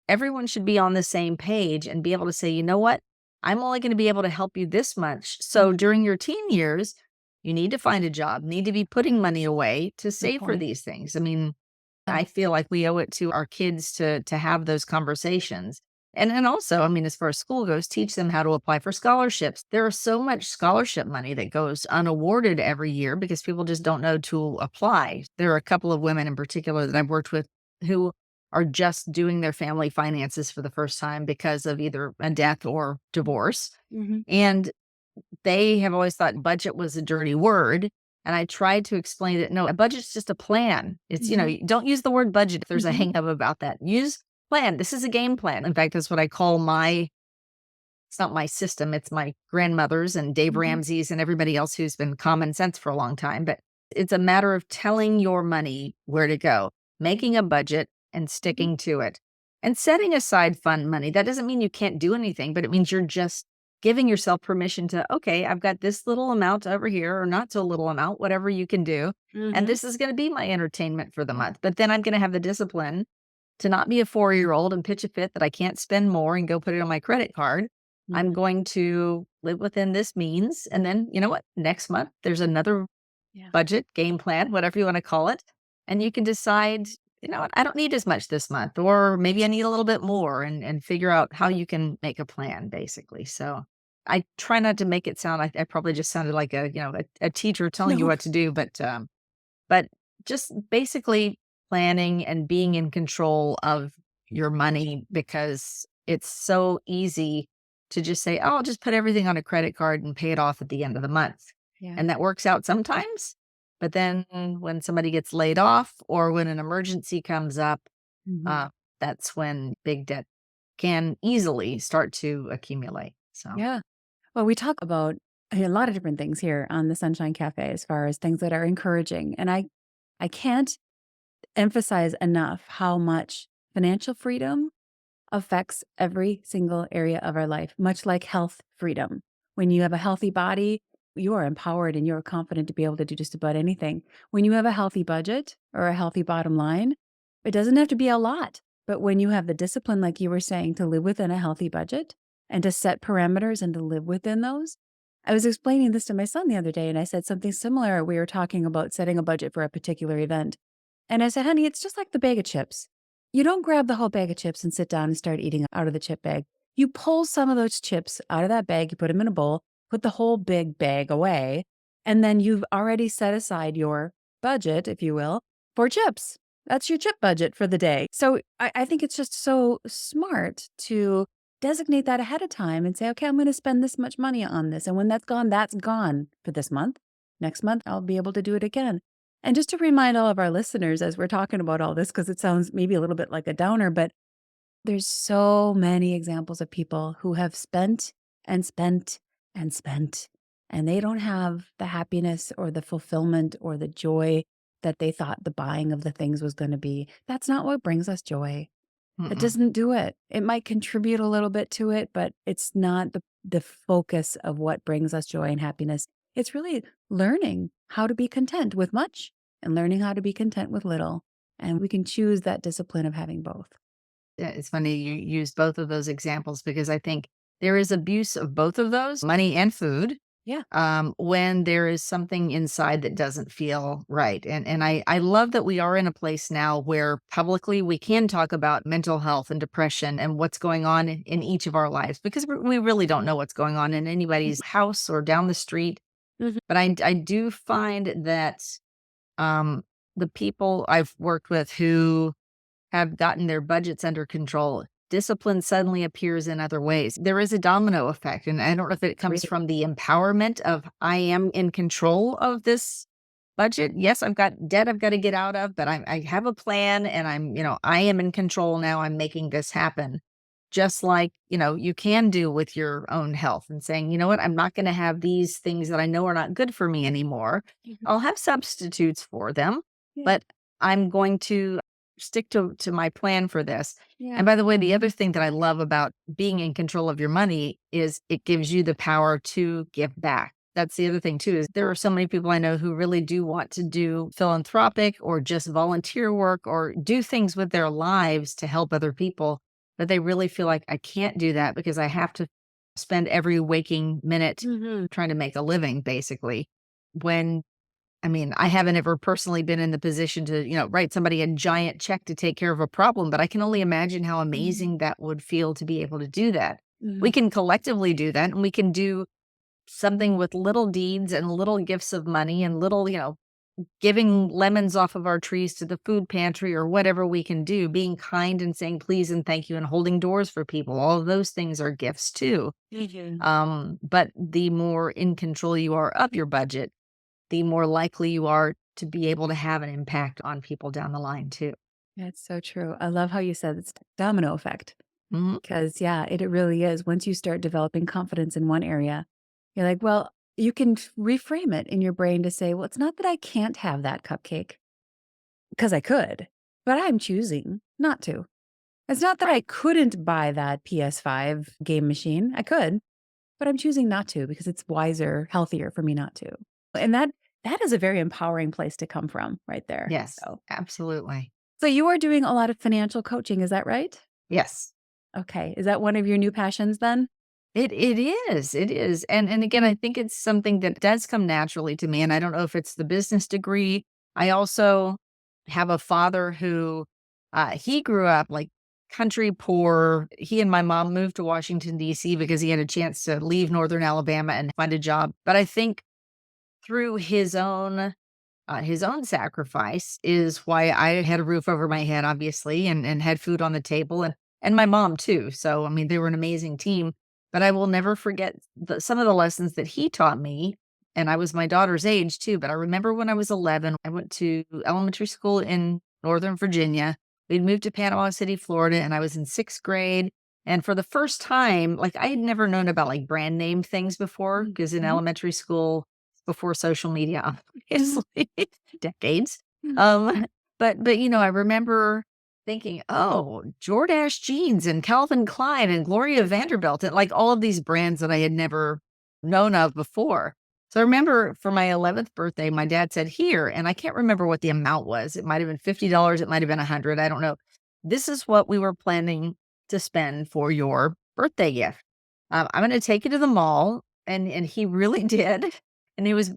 everyone should be on the same page and be able to say, you know what? I'm only going to be able to help you this much. So Mhm. during your teen years, you need to find a job, need to be putting money away to Good save for point. these things. I mean, Yeah. I feel like we owe it to our kids to have those conversations. And also, I mean, as far as school goes, teach them how to apply for scholarships. There is so much scholarship money that goes unawarded every year because people just don't know to apply. There are a couple of women in particular that I've worked with who are just doing their family finances for the first time because of either a death or divorce. Mhm. And they have always thought budget was a dirty word. And I tried to explain that no, a budget's just a plan. It's, Mhm. don't use the word budget if there's a Mhm. hang up about that. Use plan. This is a game plan. In fact, that's what I call it's not my system, it's my grandmother's and Dave Mhm. Ramsey's and everybody else who's been common sense for a long time. But it's a matter of telling your money where to go, making a budget and Mhm. sticking to it, and setting aside fund money. That doesn't mean you can't do anything, but it means you're just giving yourself permission to, okay, I've got this little amount over here or not so little amount, whatever you can do. And Mhm. this is going to be my entertainment for the month. But then I'm going to have the discipline to not be a 4-year-old and pitch a fit that I can't spend more and go put it on my credit card. I'm Mhm. going to live within this means. And then, you know what? Next month, there's another Yeah. budget, game plan, whatever you want to call it. And you can decide, you know what? I don't need as much this month, or maybe I need a little bit more, and figure out how you can make a plan, basically. So I try not to make it sound like I probably just sounded like a teacher telling you No. what to do, but just basically planning and being in control of your money, because it's so easy to just say, "Oh, I'll just put everything on a credit card and pay it off at the end of the month." Yeah. And that works out sometimes. But then when somebody gets laid off or when an emergency comes up, Mhm. uh, that's when big debt can easily start to accumulate. So, Yeah. Well, we talk about a lot of different things here on the Sunshine Cafe as far as things that are encouraging. And I can't emphasize enough how much financial freedom affects every single area of our life, much like health freedom. When you have a healthy body, you are empowered and you're confident to be able to do just about anything. When you have a healthy budget or a healthy bottom line, it doesn't have to be a lot. But when you have the discipline, like you were saying, to live within a healthy budget and to set parameters and to live within those. I was explaining this to my son the other day and I said something similar. We were talking about setting a budget for a particular event. And I said, honey, it's just like the bag of chips. You don't grab the whole bag of chips and sit down and start eating out of the chip bag. You pull some of those chips out of that bag, you put them in a bowl, put the whole big bag away, and then you've already set aside your budget, if you will, for chips. That's your chip budget for the day. So I think it's just so smart to designate that ahead of time and say, okay, I'm going to spend this much money on this. And when that's gone for this month. Next month, I'll be able to do it again. And just to remind all of our listeners as we're talking about all this, because it sounds maybe a little bit like a downer, but there's so many examples of people who have spent and spent and spent, and they don't have the happiness or the fulfillment or the joy that they thought the buying of the things was going to be. That's not what brings us joy. It mm-mm. doesn't do it. It might contribute a little bit to it, but it's not the focus of what brings us joy and happiness. It's really learning how to be content with much and learning how to be content with little. And we can choose that discipline of having both. Yeah, it's funny you use both of those examples because I think there is abuse of both of those, money and food. Yeah. when there is something inside that doesn't feel right. And I love that we are in a place now where publicly we can talk about mental health and depression and what's going on in each of our lives, because we really don't know what's going on in anybody's house or down the street. Mhm. But I do find that um, the people I've worked with who have gotten their budgets under control, discipline suddenly appears in other ways. There is a domino effect. And I don't know if it comes Great. from the empowerment of I am in control of this budget. Yes, I've got debt I've got to get out of, but I have a plan and I am in control now. I'm making this happen. Just like, you can do with your own health and saying, you know what, I'm not going to have these things that I know are not good for me anymore. Mhm. I'll have substitutes for them, Yeah. but I'm going to stick to my plan for this. Yeah. And by the way, the other thing that I love about being in control of your money is it gives you the power to give back. That's the other thing too, is there are so many people I know who really do want to do philanthropic or just volunteer work or do things with their lives to help other people, but they really feel like I can't do that because I have to spend every waking minute Mhm. trying to make a living, basically. When I haven't ever personally been in the position to, write somebody a giant check to take care of a problem, but I can only imagine how Mhm. amazing that would feel to be able to do that. We Mhm. can collectively do that, and we can do something with little deeds and little gifts of money and little, giving lemons off of our trees to the food pantry or whatever we can do, being kind and saying please and thank you and holding doors for people. All of those things are gifts too. Mhm. But the more in control you are of your budget, the more likely you are to be able to have an impact on people down the line too. That's so true. I love how you said it's domino effect. Mhm. Because, yeah, it really is. Once you start developing confidence in one area, you're like, well, you can reframe it in your brain to say, well, it's not that I can't have that cupcake because I could, but I'm choosing not to. It's not that I couldn't buy that PS5 game machine. I could, but I'm choosing not to because it's wiser, healthier for me not to. And that is a very empowering place to come from right there. Yes, absolutely. So you are doing a lot of financial coaching, is that right? Yes. Okay. Is that one of your new passions then? It is, it is, and again, I think it's something that does come naturally to me, and I don't know if it's the business degree. I also have a father who, he grew up, like, country poor. He and my mom moved to Washington, DC because he had a chance to leave Northern Alabama and find a job, but I think through his own sacrifice is why I had a roof over my head, obviously, and had food on the table, and my mom too. So, they were an amazing team, but I will never forget some of the lessons that he taught me. And I was my daughter's age too, but I remember when I was 11, I went to elementary school in Northern Virginia. We'd moved to Panama City, Florida, and I was in 6th grade. And for the first time, like I had never known about like brand name things before, because in Mhm. elementary school, before social media, Mhm. obviously, decades. Mhm. But I remember thinking, "Oh, Jordache jeans and Calvin Klein and Gloria Vanderbilt," and, like, all of these brands that I had never known of before. So I remember for my 11th birthday, my dad said, "Here," and I can't remember what the amount was. It might have been $50, it might have been 100, I don't know. "This is what we were planning to spend for your birthday gift. I'm gonna take you to the mall," and he really did, and he was,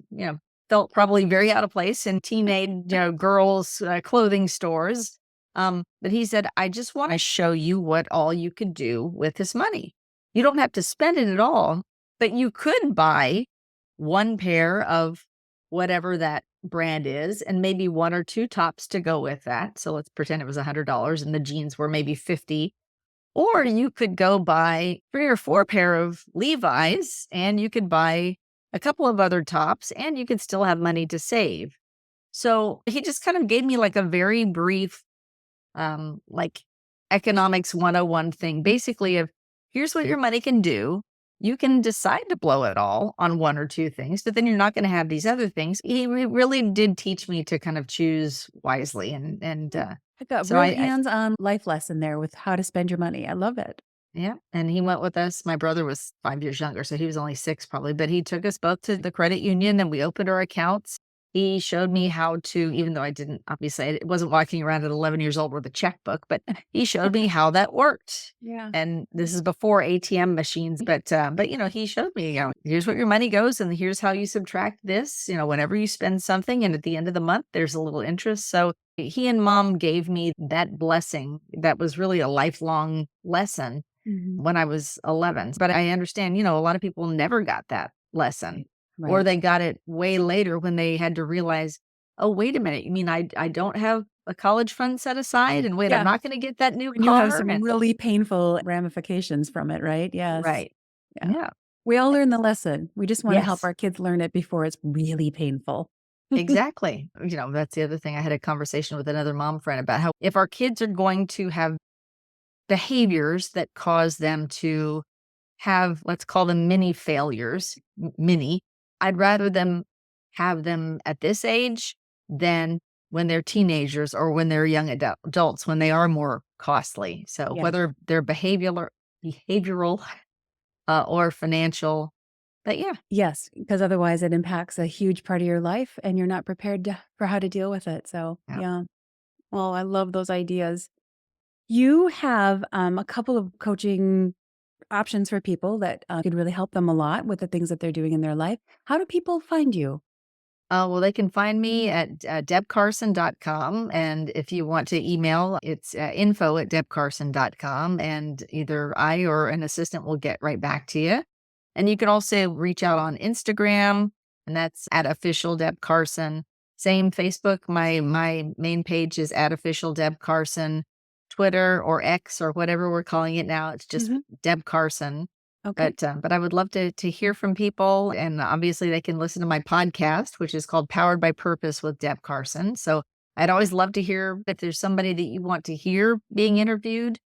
felt probably very out of place in teenage, girls' clothing stores. But he said, I just want to show you what all you could do with this money. You don't have to spend it at all, but you could buy one pair of whatever that brand is and maybe one or two tops to go with that. So let's pretend it was $100 and the jeans were maybe 50. Or you could go buy 3 or 4 pair of Levi's, and you could buy a couple of other tops, and you could still have money to save. So, he just kind of gave me, like, a very brief, like, economics 101 thing, basically of, "Here's what your money can do. You can decide to blow it all on 1 or 2 things, but then you're not gonna have these other things." He really did teach me to kind of choose wisely, Yeah. I got so real I hands-on life lesson there with how to spend your money. I love it. yeah, and he went with us. My brother was 5 years younger, so he was only 6 probably, but he took us both to the credit union and we opened our accounts. He showed me how to, even though I didn't, obviously, I wasn't walking around at 11 years old with a checkbook, but he showed me how that worked. Yeah. And this is before ATM machines, but he showed me, here's what your money goes, and here's how you subtract this. Whenever you spend something, and at the end of the month, there's a little interest. So he and mom gave me that blessing. That was really a lifelong lesson Mhm. when I was 11. But I understand, a lot of people never got that lesson. Right. Or they got it way later when they had to realize, "Oh, wait a minute, you mean I don't have a college fund set aside? And wait, I'm Yeah. not gonna get that new When you have car?" some And really painful ramifications from it, right? Yes. right. Yeah. Yeah. We all learn the lesson. We just wanna help Yes, our kids learn it before it's really painful. exactly. That's the other thing. I had a conversation with another mom friend about how if our kids are going to have behaviors that cause them to have, let's call them mini failures, mini, I'd rather them have them at this age than when they're teenagers or when they're young adults, when they are more costly. So Yeah. whether they're behavioral or financial, but yeah, Yes, because otherwise it impacts a huge part of your life and you're not prepared for how to deal with it. So, yeah. yeah. Well, I love those ideas. You have a couple of coaching options for people that could really help them a lot with the things that they're doing in their life. How do people find you? Well, they can find me at debcarson.com. And if you want to email, it's info@debcarson.com. And either I or an assistant will get right back to you. And you can also reach out on Instagram, and that's at official Deb Carson. Same Facebook. My main page is at official Deb Carson. Twitter or X or whatever we're calling it now, it's just Mhm. Deb Carson. Okay. But I would love to hear from people, and obviously they can listen to my podcast, which is called Powered by Purpose with Deb Carson. So I'd always love to hear if there's somebody that you want to hear being interviewed.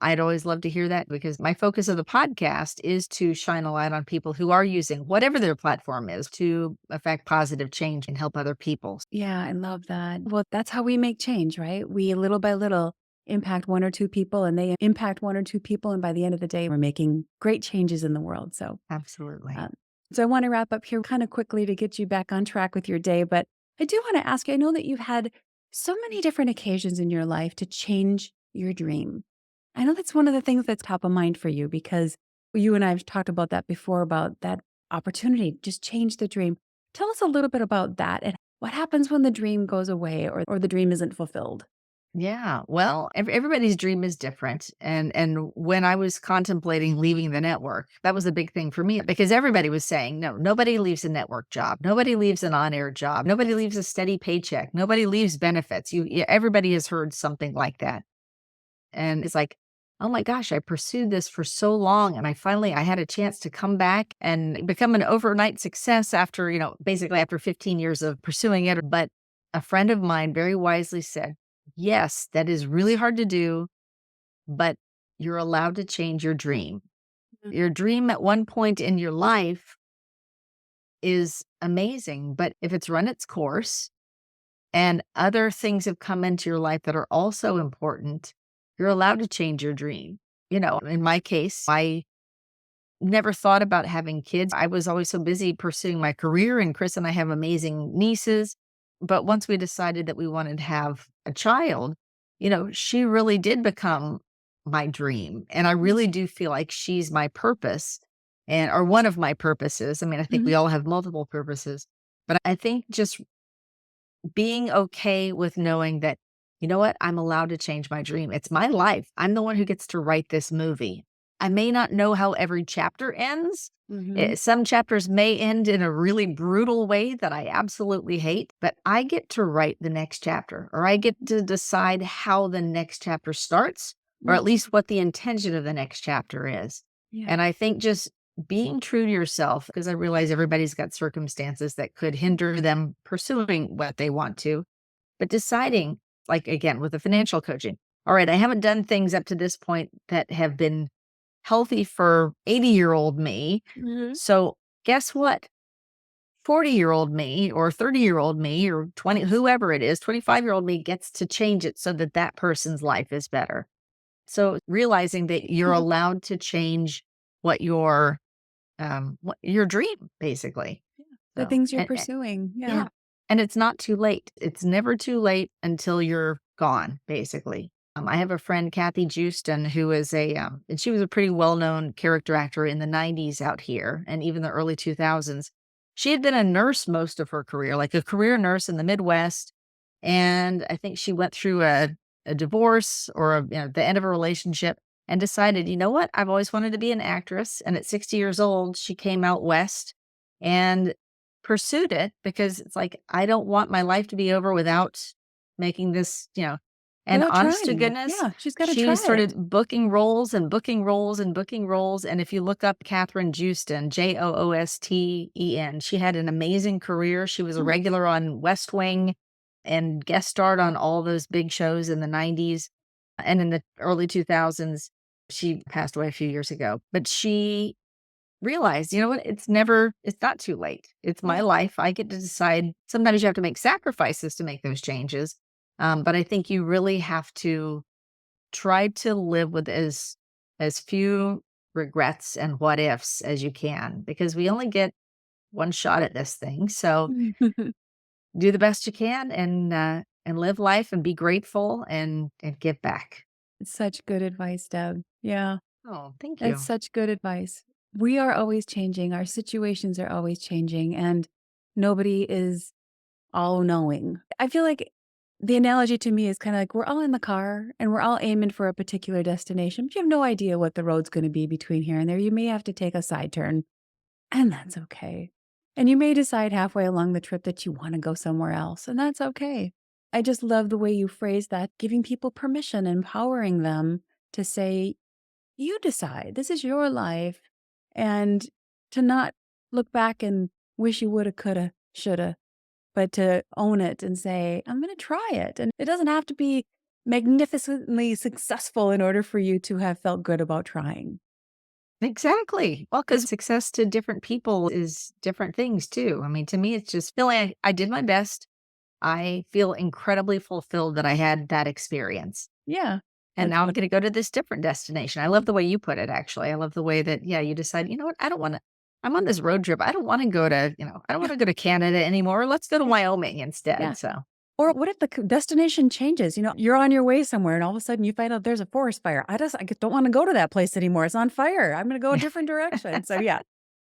I'd always love to hear that because my focus of the podcast is to shine a light on people who are using whatever their platform is to affect positive change and help other people. Yeah, I love that. Well, that's how we make change, right? We little by little impact one or two people and they impact one or two people. And by the end of the day, we're making great changes in the world. Absolutely. Um, so I want to wrap up here kind of quickly to get you back on track with your day. But I do want to ask you, I know that you've had so many different occasions in your life to change your dream. I know that's one of the things that's top of mind for you because you and I have talked about that before about that opportunity, just change the dream. Tell us a little bit about that and what happens when the dream goes away or the dream isn't fulfilled. Yeah, well, everybody's dream is different, and when I was contemplating leaving the network, that was a big thing for me because everybody was saying, "No, nobody leaves a network job. Nobody leaves an on-air job. Nobody leaves a steady paycheck. Nobody leaves benefits." Everybody has heard something like that, and it's like, "Oh my gosh, I pursued this for so long, and I had a chance to come back and become an overnight success after, basically after 15 years of pursuing it." But a friend of mine very wisely said, "Yes, that is really hard to do, but you're allowed to change your dream. Mm. Your dream at one point in your life is amazing, but if it's run its course and other things have come into your life that are also important, you're allowed to change your dream." In my case, I never thought about having kids. I was always so busy pursuing my career, and Chris and I have amazing nieces. But once we decided that we wanted to have a child, she really did become my dream. And I really do feel like she's my purpose or one of my purposes. I mean, I think Mhm. we all have multiple purposes, but I think just being okay with knowing that, you know what, I'm allowed to change my dream. It's my life. I'm the one who gets to write this movie. I may not know how every chapter ends. Mhm. Some chapters may end in a really brutal way that I absolutely hate, but I get to write the next chapter, or I get to decide how the next chapter starts, or Mm. at least what the intention of the next chapter is. Yeah. And I think just being true to yourself, because I realize everybody's got circumstances that could hinder them pursuing what they want to, but deciding, like again, with the financial coaching, all right, I haven't done things up to this point that have been healthy for 80-year-old me. Mhm. So guess what? 40-year-old me or 30-year-old me or 20, whoever it is, 25-year-old me gets to change it so that that person's life is better. So realizing that you're Mhm. allowed to change what your dream basically. The So, things you're and pursuing. yeah, Yeah. And it's not too late. It's never too late until you're gone, basically. I have a friend, Kathy Jewston, who is and she was a pretty well-known character actor in the 90s out here and even the early 2000s. She had been a nurse most of her career, like a career nurse in the Midwest. And I think she went through a divorce or the end of a relationship and decided, you know what? I've always wanted to be an actress. And at 60 years old, she came out west and pursued it because it's like, I don't want my life to be over without making this. And Without honest to trying. goodness, Yeah, she's got to she try it. started booking roles and booking roles and booking roles. And if you look up Catherine Jewston, Joosten, she had an amazing career. She was a Mm. regular on West Wing and guest starred on all those big shows in the 90s. And in the early 2000s, she passed away a few years ago. But she realized, you know what? It's not too late. It's my Yeah. life. I get to decide. Sometimes you have to make sacrifices to make those changes. But I think you really have to try to live with as few regrets and what ifs as you can, because we only get one shot at this thing. So do the best you can and live life and be grateful and give back. Such good advice, Deb. Yeah, Oh, thank that's you. such good advice. We are always changing. Our situations are always changing, and nobody is all knowing. I feel like the analogy to me is kind of like we're all in the car and we're all aiming for a particular destination, but you have no idea what the road's going to be between here and there. You may have to take a side turn, and that's okay. And you may decide halfway along the trip that you want to go somewhere else, and that's okay. I just love the way you phrase that, giving people permission, empowering them to say, you decide, this is your life, and to not look back and wish you woulda, coulda, shoulda, but to own it and say, I'm going to try it. And it doesn't have to be magnificently successful in order for you to have felt good about trying. Exactly. Well, because success to different people is different things too. I mean, to me, it's just feeling I did my best. I feel incredibly fulfilled that I had that experience. Yeah. And That's now I'm what, going to go to this different destination. I love the way you put it, actually. I love the way that, yeah, you decide, you know what? I don't want to, I'm on this road trip. I don't want to go to, I don't want to go to Canada anymore. Let's go to Wyoming yeah. instead. So, Or what if the destination changes? You're on your way somewhere and all of a sudden you find out there's a forest fire. I don't want to go to that place anymore. It's on fire. I'm going to go a different direction. So yeah.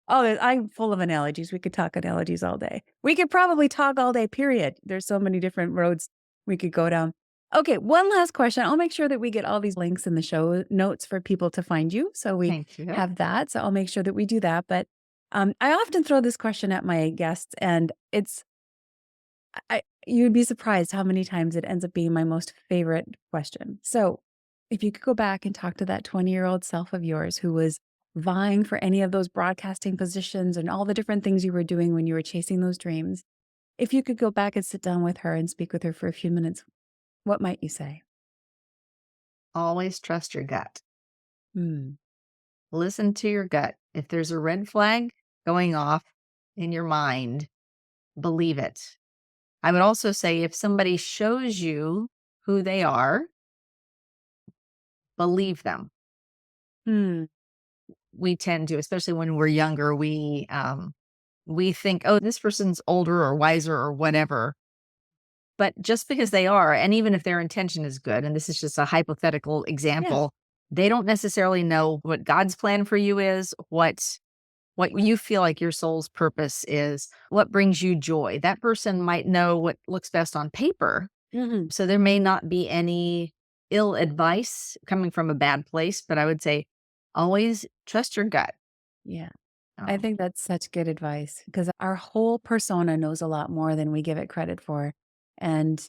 Oh, I'm full of analogies. We could talk analogies all day. We could probably talk all day, period. There's so many different roads we could go down. Okay, one last question. I'll make sure that we get all these links in the show notes for people to find you. So we thank you. have that. So I'll make sure that we do that. But I often throw this question at my guests, and you'd be surprised how many times it ends up being my most favorite question. So if you could go back and talk to that 20-year-old self of yours who was vying for any of those broadcasting positions and all the different things you were doing when you were chasing those dreams, if you could go back and sit down with her and speak with her for a few minutes, what might you say? Always trust your gut. Hmm. Listen to your gut. If there's a red flag going off in your mind, believe it. I would also say if somebody shows you who they are, believe them. Hmm. We tend to, especially when we're younger, we think, oh, this person's older or wiser or whatever. But just because they are, and even if their intention is good, and this is just a hypothetical Yeah. example, they don't necessarily know what God's plan for you is, what you feel like your soul's purpose is, what brings you joy. That person might know what looks best on paper. Hmm. So there may not be any ill advice coming from a bad place, but I would say always trust your gut. Yeah. I Um, think that's such good advice because our whole persona knows a lot more than we give it credit for. And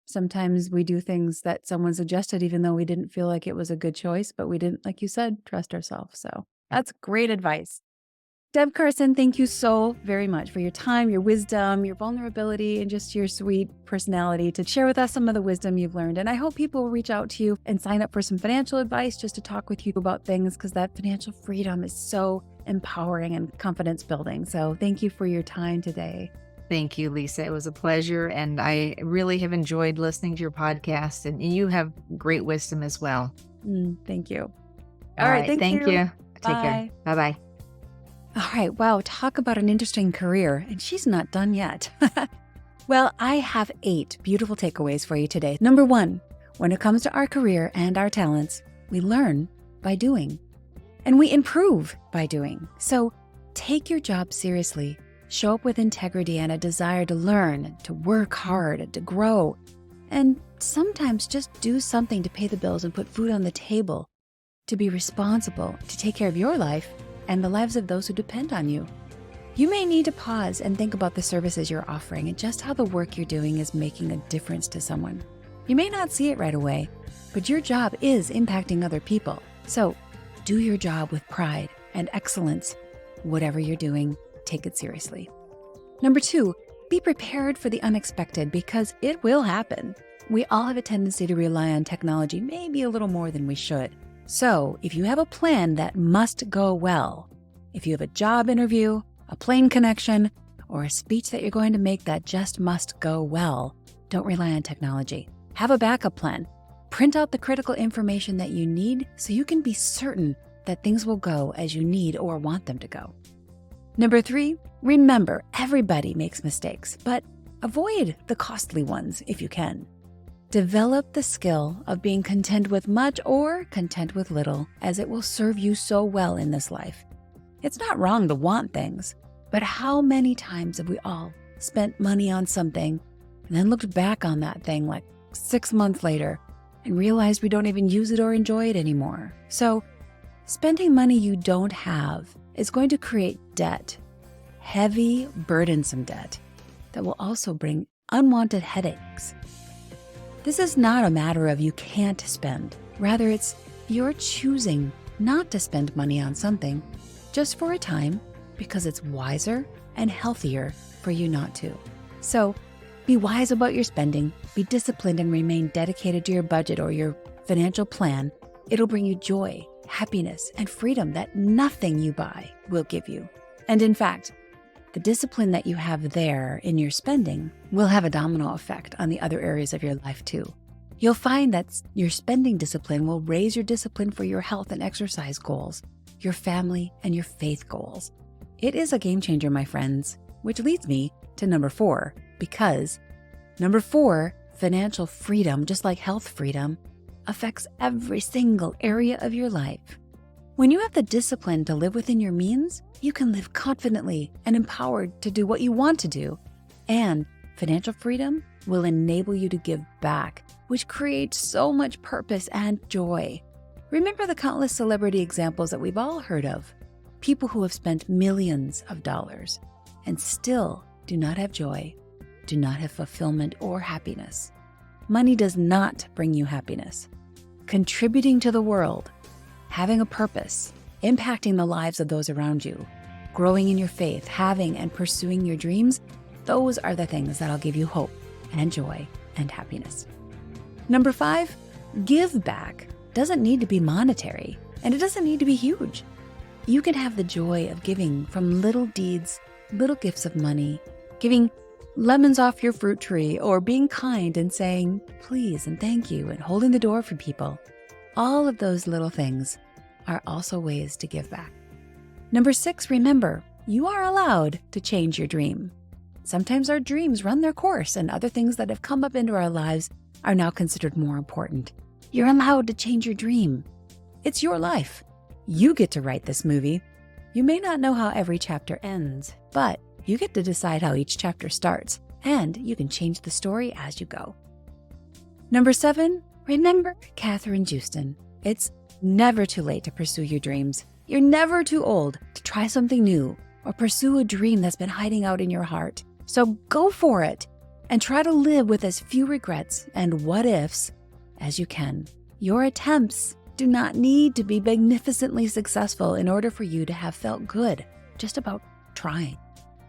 sometimes we do things that someone suggested, even though we didn't feel like it was a good choice, but we didn't, like you said, trust ourselves. So that's great advice. Deb Carson, thank you so very much for your time, your wisdom, your vulnerability, and just your sweet personality to share with us some of the wisdom you've learned. And I hope people will reach out to you and sign up for some financial advice just to talk with you about things because that financial freedom is so empowering and confidence building. So thank you for your time today. Thank you, Lisa. It was a pleasure. And I really have enjoyed listening to your podcast. And you have great wisdom as well. Thank you. All right. Thank you. Take Bye. care. Bye bye. All right. Wow. Talk about an interesting career. And she's not done yet. Well, I have 8 beautiful takeaways for you today. Number 1, when it comes to our career and our talents, we learn by doing, and we improve by doing. So take your job seriously. Show up with integrity and a desire to learn, to work hard, to grow, and sometimes just do something to pay the bills and put food on the table, to be responsible, to take care of your life and the lives of those who depend on you. You may need to pause and think about the services you're offering and just how the work you're doing is making a difference to someone. You may not see it right away, but your job is impacting other people. So do your job with pride and excellence. Whatever you're doing, take it seriously. Number 2, be prepared for the unexpected because it will happen. We all have a tendency to rely on technology maybe a little more than we should. So if you have a plan that must go well, if you have a job interview, a plane connection, or a speech that you're going to make that just must go well, don't rely on technology. Have a backup plan. Print out the critical information that you need so you can be certain that things will go as you need or want them to go. Number 3, remember, everybody makes mistakes, but avoid the costly ones if you can. Develop the skill of being content with much or content with little, as it will serve you so well in this life. It's not wrong to want things, but how many times have we all spent money on something and then looked back on that thing like 6 months later and realized we don't even use it or enjoy it anymore? So spending money you don't have is going to create debt, heavy, burdensome debt that will also bring unwanted headaches. This is not a matter of you can't spend. Rather, it's you're choosing not to spend money on something just for a time because it's wiser and healthier for you not to. So be wise about your spending, be disciplined, and remain dedicated to your budget or your financial plan. It'll bring you joy, happiness, and freedom that nothing you buy will give you. And in fact, the discipline that you have there in your spending will have a domino effect on the other areas of your life too. You'll find that your spending discipline will raise your discipline for your health and exercise goals, your family, and your faith goals. It is a game changer, my friends, which leads me to number 4, because number 4, financial freedom, just like health freedom, affects every single area of your life. When you have the discipline to live within your means, you can live confidently and empowered to do what you want to do. And financial freedom will enable you to give back, which creates so much purpose and joy. Remember the countless celebrity examples that we've all heard of. People who have spent millions of dollars and still do not have joy, do not have fulfillment or happiness. Money does not bring you happiness. Contributing to the world, having a purpose, impacting the lives of those around you, growing in your faith, having and pursuing your dreams, those are the things that'll give you hope and joy and happiness. Number 5, give back doesn't need to be monetary, and it doesn't need to be huge. You can have the joy of giving from little deeds, little gifts of money, giving lemons off your fruit tree, or being kind and saying please and thank you and holding the door for people. All of those little things are also ways to give back. Number 6, remember, you are allowed to change your dream. Sometimes our dreams run their course and other things that have come up into our lives are now considered more important. You're allowed to change your dream. It's your life. You get to write this movie. You may not know how every chapter ends, but you get to decide how each chapter starts, and you can change the story as you go. Number 7, remember Catherine Houston. It's never too late to pursue your dreams. You're never too old to try something new or pursue a dream that's been hiding out in your heart. So go for it and try to live with as few regrets and what ifs as you can. Your attempts do not need to be magnificently successful in order for you to have felt good just about trying.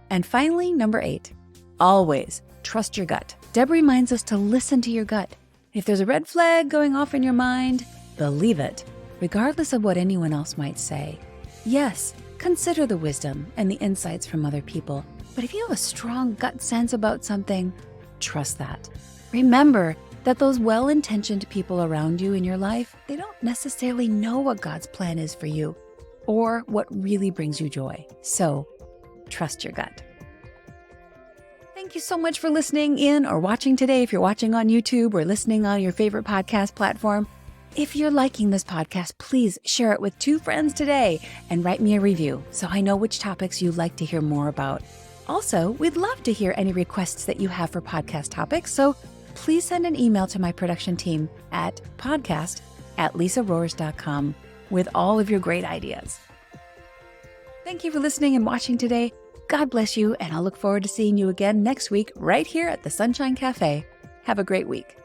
And finally, number 8, always trust your gut. Deb reminds us to listen to your gut. If there's a red flag going off in your mind, believe it, regardless of what anyone else might say. Yes, consider the wisdom and the insights from other people, but if you have a strong gut sense about something, trust that. Remember that those well-intentioned people around you in your life, they don't necessarily know what God's plan is for you or what really brings you joy. So trust your gut. Thank Thank you so much for listening in or watching today if you're watching on YouTube or listening on your favorite podcast platform. If you're liking this podcast, please share it with 2 friends today and write me a review so I know which topics you'd like to hear more about. Also, we'd love to hear any requests that you have for podcast topics, so please send an email to my production team at podcast@lisaroers.com with all of your great ideas. Thank you for listening and watching today. God bless you, and I'll look forward to seeing you again next week right here at the Sunshine Cafe. Have a great week.